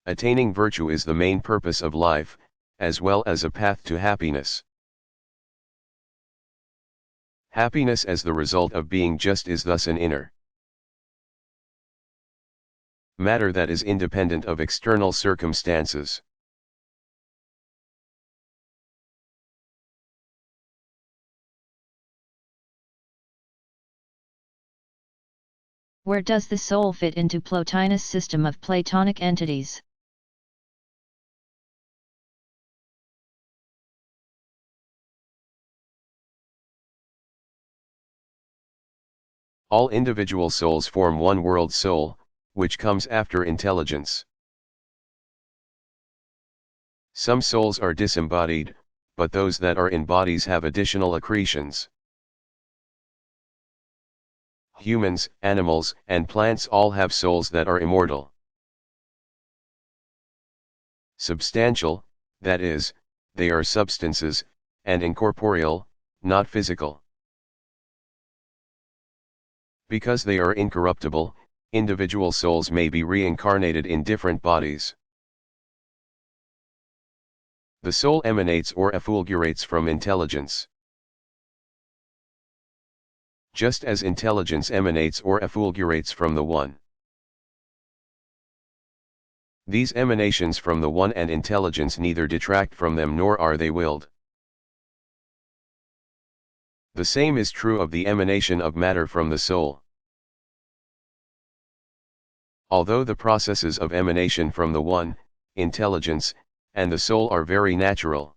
Attaining virtue is the main purpose of life, as well as a path to happiness. Happiness as the result of being just is thus an inner matter that is independent of external circumstances. Where does the soul fit into Plotinus' system of Platonic entities? All individual souls form one world soul, which comes after intelligence. Some souls are disembodied, but those that are in bodies have additional accretions. Humans, animals, and plants all have souls that are immortal. Substantial, that is, they are substances, and incorporeal, not physical. Because they are incorruptible, individual souls may be reincarnated in different bodies. The soul emanates or effulgurates from intelligence. Just as intelligence emanates or effulgurates from the One. These emanations from the One and intelligence neither detract from them nor are they willed. The same is true of the emanation of matter from the soul. Although the processes of emanation from the one, intelligence, and the soul are very natural.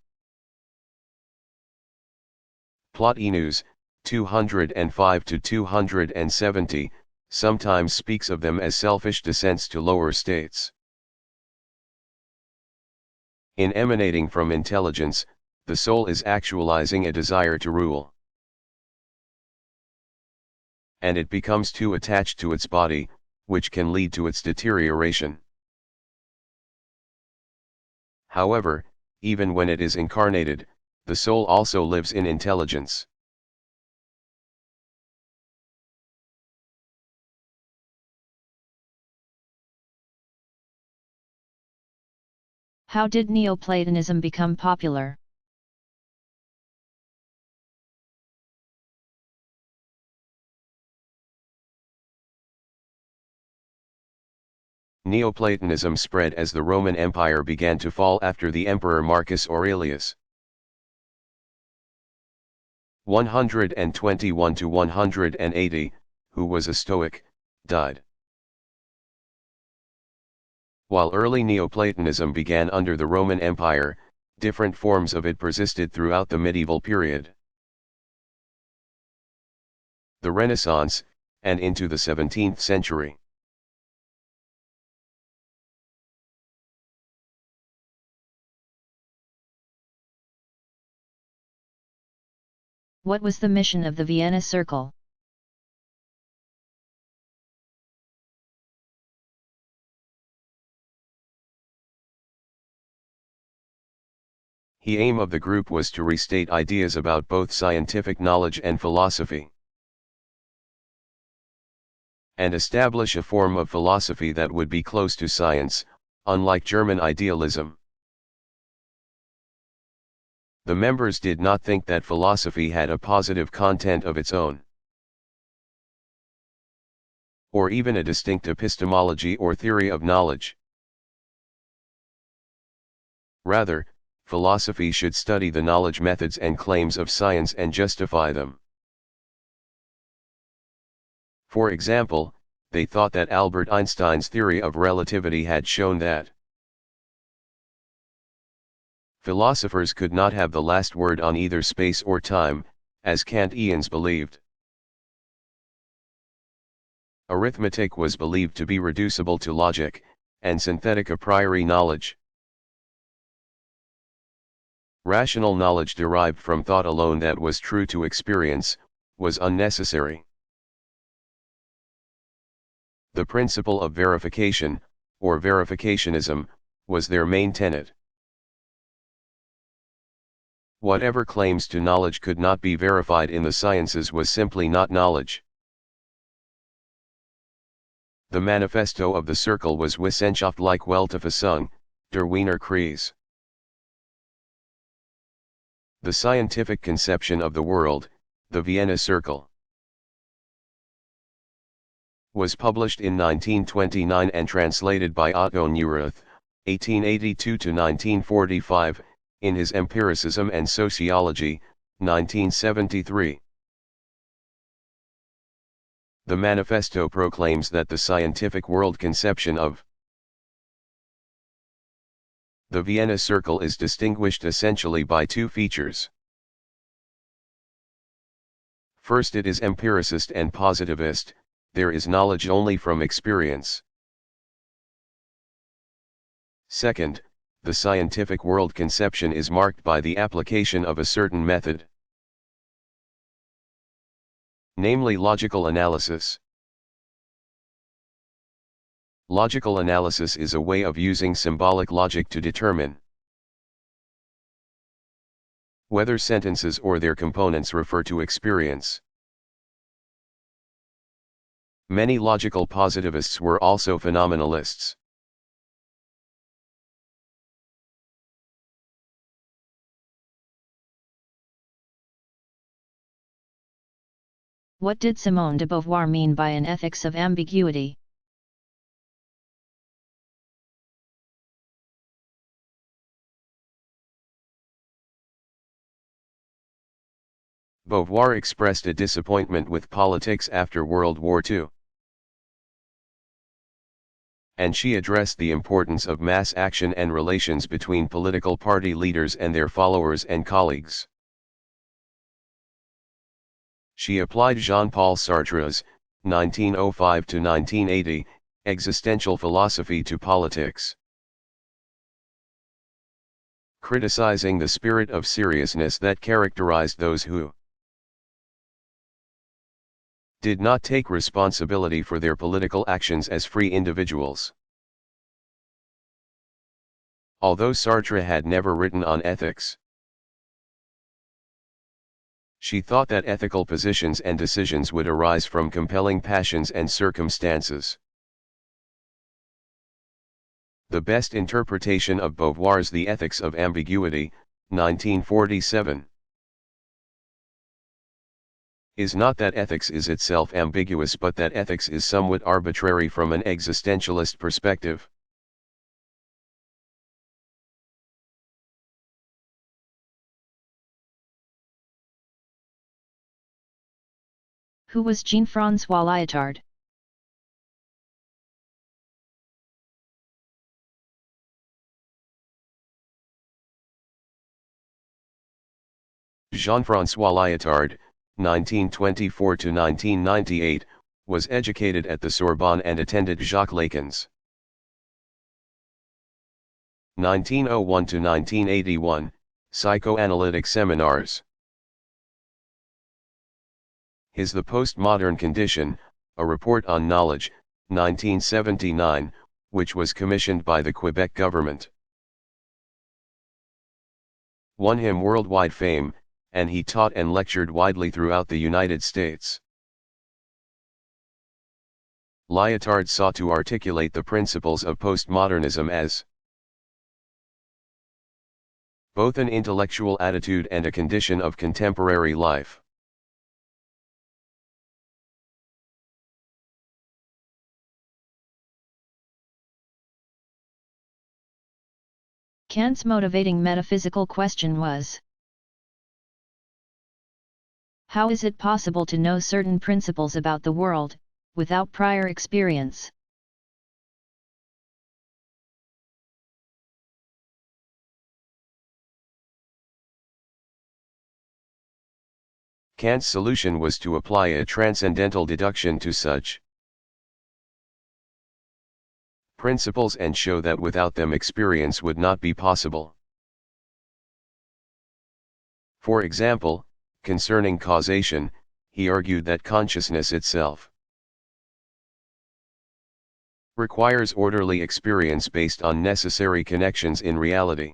Plotinus, 205-270, sometimes speaks of them as selfish descents to lower states. In emanating from intelligence, the soul is actualizing a desire to rule. And it becomes too attached to its body, which can lead to its deterioration. However, even when it is incarnated, the soul also lives in intelligence. How did Neoplatonism become popular? Neoplatonism spread as the Roman Empire began to fall after the Emperor Marcus Aurelius. 121-180, who was a Stoic, died. While early Neoplatonism began under the Roman Empire, different forms of it persisted throughout the medieval period. The Renaissance, and into the 17th century. What was the mission of the Vienna Circle? The aim of the group was to restate ideas about both scientific knowledge and philosophy, and establish a form of philosophy that would be close to science, unlike German idealism. The members did not think that philosophy had a positive content of its own, or even a distinct epistemology or theory of knowledge. Rather, philosophy should study the knowledge methods and claims of science and justify them. For example, they thought that Albert Einstein's theory of relativity had shown that philosophers could not have the last word on either space or time, as Kantians believed. Arithmetic was believed to be reducible to logic, and synthetic a priori knowledge. Rational knowledge derived from thought alone that was true to experience, was unnecessary. The principle of verification, or verificationism, was their main tenet. Whatever claims to knowledge could not be verified in the sciences was simply not knowledge. The manifesto of the Circle was Wissenschaftliche Weltauffassung, der Wiener Kreis. The scientific conception of the world, the Vienna Circle, was published in 1929 and translated by Otto Neurath, 1882-1945, in his Empiricism and Sociology, 1973. The manifesto proclaims that the scientific world conception of the Vienna Circle is distinguished essentially by two features. First, it is empiricist and positivist, there is knowledge only from experience. Second, the scientific world conception is marked by the application of a certain method, namely logical analysis. Logical analysis is a way of using symbolic logic to determine whether sentences or their components refer to experience. Many logical positivists were also phenomenalists. What did Simone de Beauvoir mean by an ethics of ambiguity? Beauvoir expressed a disappointment with politics after World War II. And she addressed the importance of mass action and relations between political party leaders and their followers and colleagues. She applied Jean-Paul Sartre's, 1905–1980, existential philosophy to politics, criticizing the spirit of seriousness that characterized those who did not take responsibility for their political actions as free individuals. Although Sartre had never written on ethics, she thought that ethical positions and decisions would arise from compelling passions and circumstances. The best interpretation of Beauvoir's The Ethics of Ambiguity, 1947. Is not that ethics is itself ambiguous, but that ethics is somewhat arbitrary from an existentialist perspective. Who was Jean-François Lyotard? Jean-François Lyotard, 1924–1998, was educated at the Sorbonne and attended Jacques Lacan's 1901–1981 psychoanalytic seminars. His The Postmodern Condition, a Report on Knowledge, 1979, which was commissioned by the Quebec government, won him worldwide fame, and he taught and lectured widely throughout the United States. Lyotard sought to articulate the principles of postmodernism as both an intellectual attitude and a condition of contemporary life. Kant's motivating metaphysical question was: how is it possible to know certain principles about the world, without prior experience? Kant's solution was to apply a transcendental deduction to such principles and show that without them experience would not be possible. For example, concerning causation, he argued that consciousness itself requires orderly experience based on necessary connections in reality.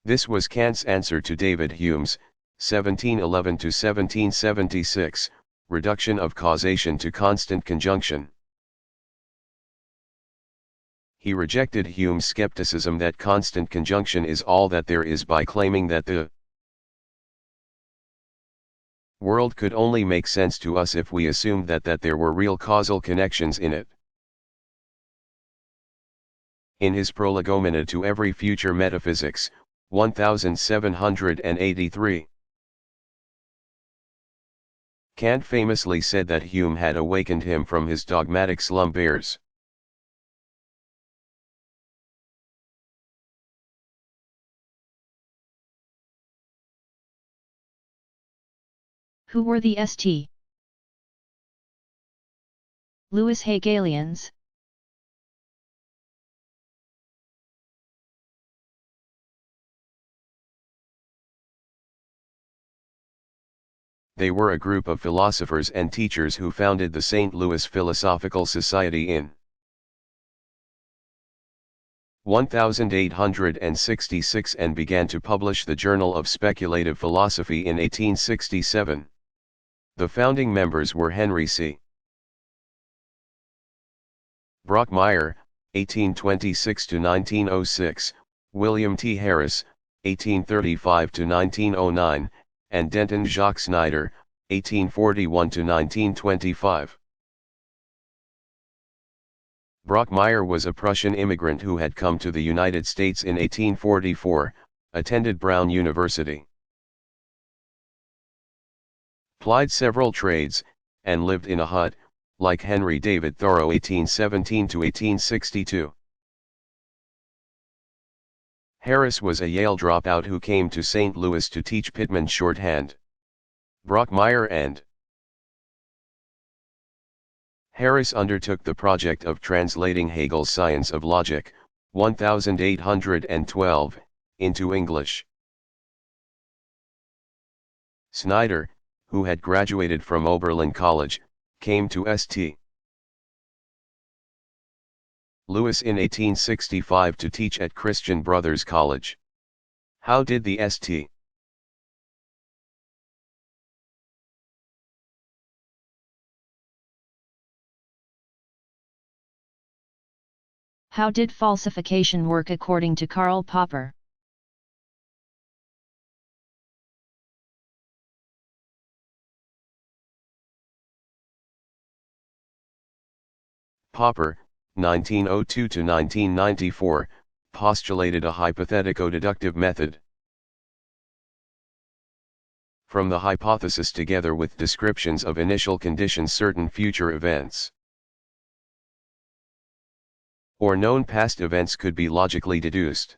This was Kant's answer to David Hume's, 1711–1776, reduction of causation to constant conjunction. He rejected Hume's skepticism that constant conjunction is all that there is by claiming that the world could only make sense to us if we assumed that there were real causal connections in it. In his Prolegomena to Every Future Metaphysics, 1783, Kant famously said that Hume had awakened him from his dogmatic slumbers. Who were the St. Louis Hegelians? They were a group of philosophers and teachers who founded the St. Louis Philosophical Society in 1866 and began to publish the Journal of Speculative Philosophy in 1867. The founding members were Henry C. Brockmeyer, 1826–1906, William T. Harris, 1835–1909, and Denton Jacques Snyder, 1841–1925. Brockmeyer was a Prussian immigrant who had come to the United States in 1844, attended Brown University. plied several trades, and lived in a hut, like Henry David Thoreau 1817 to 1862. Harris was a Yale dropout who came to St. Louis to teach Pittman shorthand. Brockmeyer and Harris undertook the project of translating Hegel's Science of Logic, 1812, into English. Snyder, who had graduated from Oberlin College, came to St. Louis in 1865 to teach at Christian Brothers College. How did the St. How did falsification work according to Karl Popper? Popper, 1902 to 1994, postulated a hypothetico-deductive method. From the hypothesis together with descriptions of initial conditions certain future events or known past events could be logically deduced.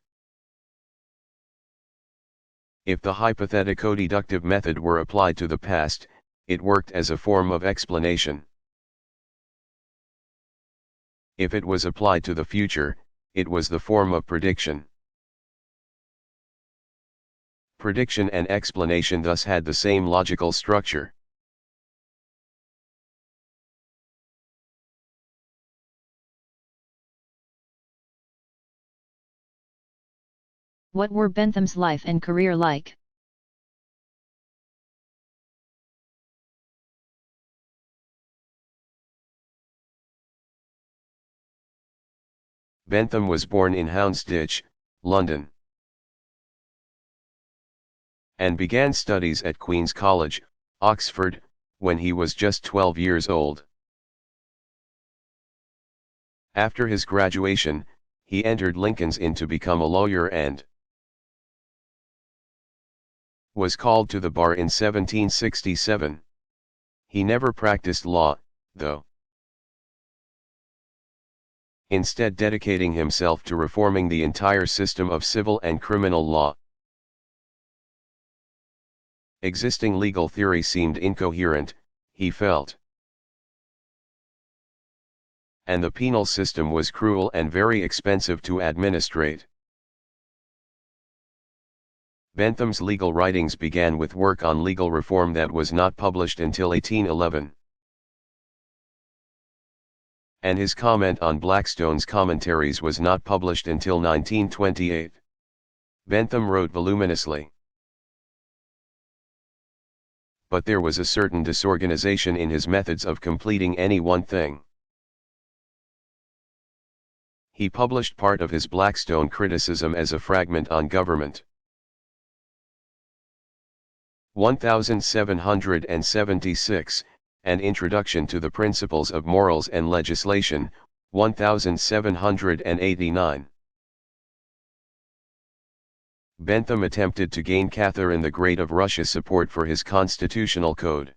If the hypothetico-deductive method were applied to the past, it worked as a form of explanation. If it was applied to the future, it was the form of prediction. Prediction and explanation thus had the same logical structure. What were Bentham's life and career like? Bentham was born in Houndsditch, London, and began studies at Queen's College, Oxford, when he was just 12 years old. After his graduation, he entered Lincoln's Inn to become a lawyer and was called to the bar in 1767. He never practiced law, though, instead dedicating himself to reforming the entire system of civil and criminal law. Existing legal theory seemed incoherent, he felt, and the penal system was cruel and very expensive to administrate. Bentham's legal writings began with work on legal reform that was not published until 1811. And his comment on Blackstone's commentaries was not published until 1928. Bentham wrote voluminously. But there was a certain disorganization in his methods of completing any one thing. He published part of his Blackstone criticism as a fragment on government. 1776, An Introduction to the Principles of Morals and Legislation, 1789. Bentham attempted to gain Catherine the Great of Russia's support for his constitutional code.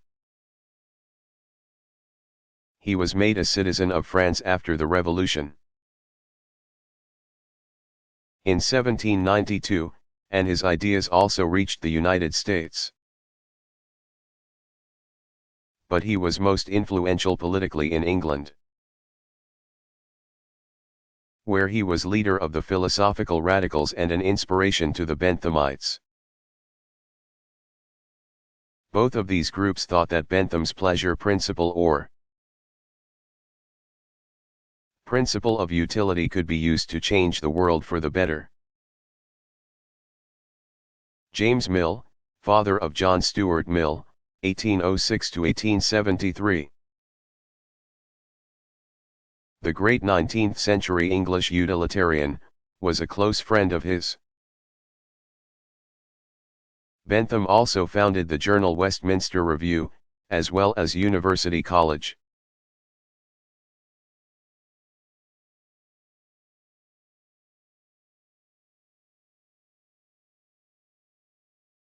He was made a citizen of France after the Revolution. In 1792, and his ideas also reached the United States. But he was most influential politically in England, where he was leader of the philosophical radicals and an inspiration to the Benthamites. Both of these groups thought that Bentham's pleasure principle or principle of utility could be used to change the world for the better. James Mill, father of John Stuart Mill, 1806 to 1873. The great 19th-century English utilitarian, was a close friend of his. Bentham also founded the journal Westminster Review, as well as University College.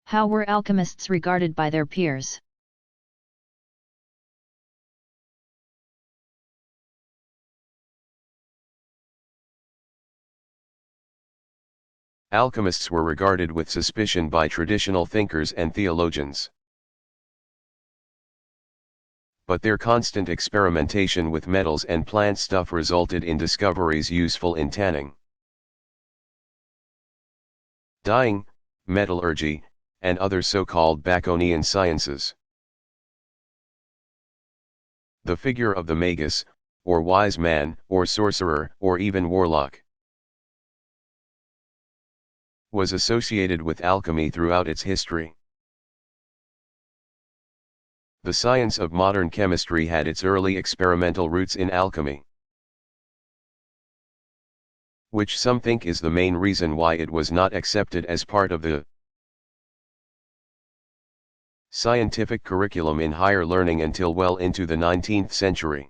How were alchemists regarded by their peers? Alchemists were regarded with suspicion by traditional thinkers and theologians. But their constant experimentation with metals and plant stuff resulted in discoveries useful in tanning, dyeing, metallurgy, and other so-called Baconian sciences. The figure of the magus, or wise man, or sorcerer, or even warlock, was associated with alchemy throughout its history. The science of modern chemistry had its early experimental roots in alchemy, which some think is the main reason why it was not accepted as part of the scientific curriculum in higher learning until well into the 19th century.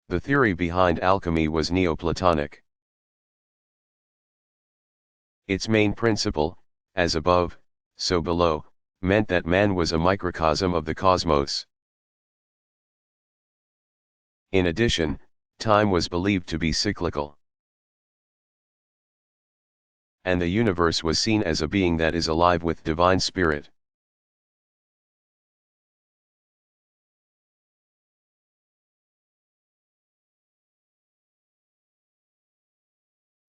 The theory behind alchemy was Neoplatonic. Its main principle, as above, so below, meant that man was a microcosm of the cosmos. In addition, time was believed to be cyclical, and the universe was seen as a being that is alive with divine spirit.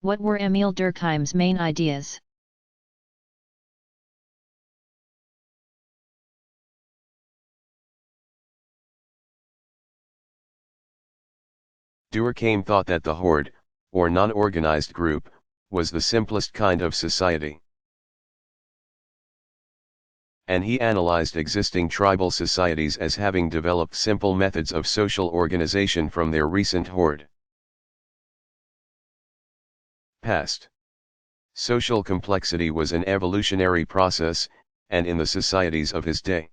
What were Emil Durkheim's main ideas? Durkheim thought that the horde, or non-organized group, was the simplest kind of society. And he analyzed existing tribal societies as having developed simple methods of social organization from their recent horde. Past. Social complexity was an evolutionary process, and in the societies of his day,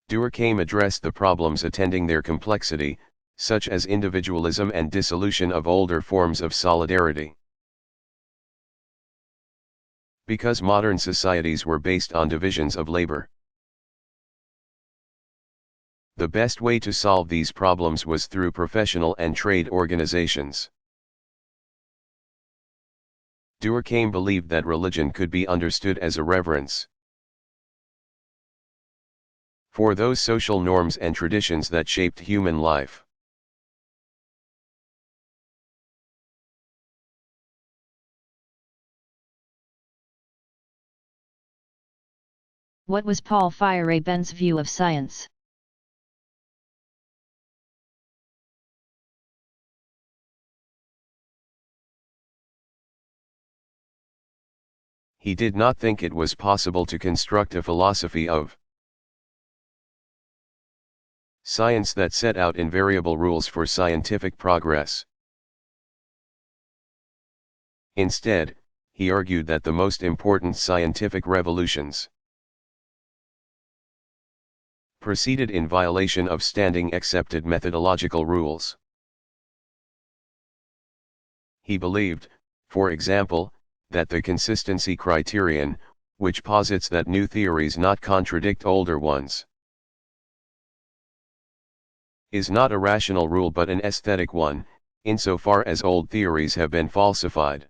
Durkheim addressed the problems attending their complexity, such as individualism and dissolution of older forms of solidarity. Because modern societies were based on divisions of labor, the best way to solve these problems was through professional and trade organizations. Durkheim believed that religion could be understood as a reverence for those social norms and traditions that shaped human life. What was Paul Feyerabend's view of science? He did not think it was possible to construct a philosophy of science that set out invariable rules for scientific progress. Instead, he argued that the most important scientific revolutions proceeded in violation of standing accepted methodological rules. He believed, for example, that the consistency criterion, which posits that new theories not contradict older ones, is not a rational rule but an aesthetic one, insofar as old theories have been falsified.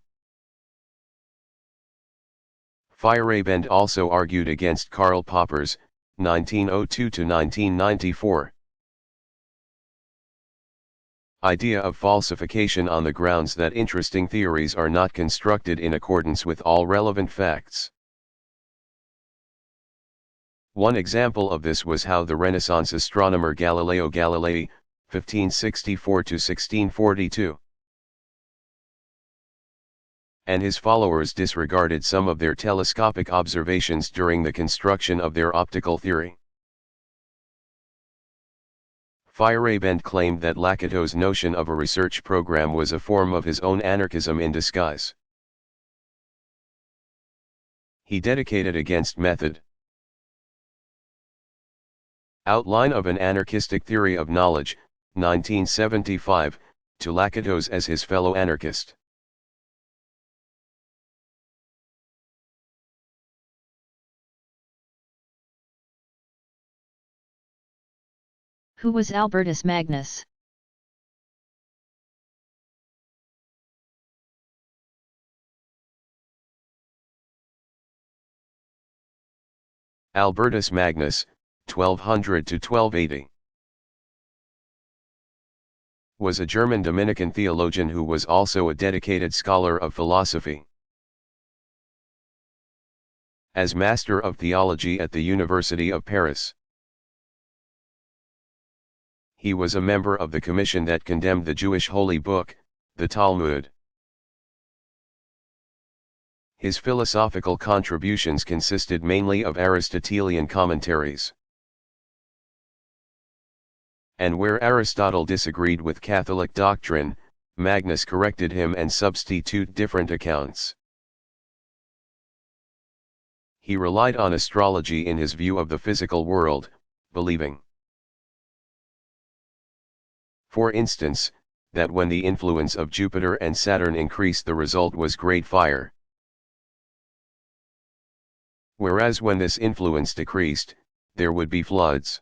Feyerabend also argued against Karl Popper's, 1902–1994, idea of falsification on the grounds that interesting theories are not constructed in accordance with all relevant facts. One example of this was how the Renaissance astronomer Galileo Galilei, 1564–1642, and his followers disregarded some of their telescopic observations during the construction of their optical theory. Feyerabend claimed that Lakato's notion of a research program was a form of his own anarchism in disguise. He dedicated against method. Outline of an Anarchistic Theory of Knowledge, 1975, to Lakatos as his fellow anarchist. Who was Albertus Magnus? Albertus Magnus, 1200 to 1280. Was a German Dominican theologian who was also a dedicated scholar of philosophy. As Master of Theology at the University of Paris. He was a member of the commission that condemned the Jewish holy book, the Talmud. His philosophical contributions consisted mainly of Aristotelian commentaries. And where Aristotle disagreed with Catholic doctrine, Magnus corrected him and substituted different accounts. He relied on astrology in his view of the physical world, believing, for instance, that when the influence of Jupiter and Saturn increased, the result was great fire. Whereas when this influence decreased, there would be floods.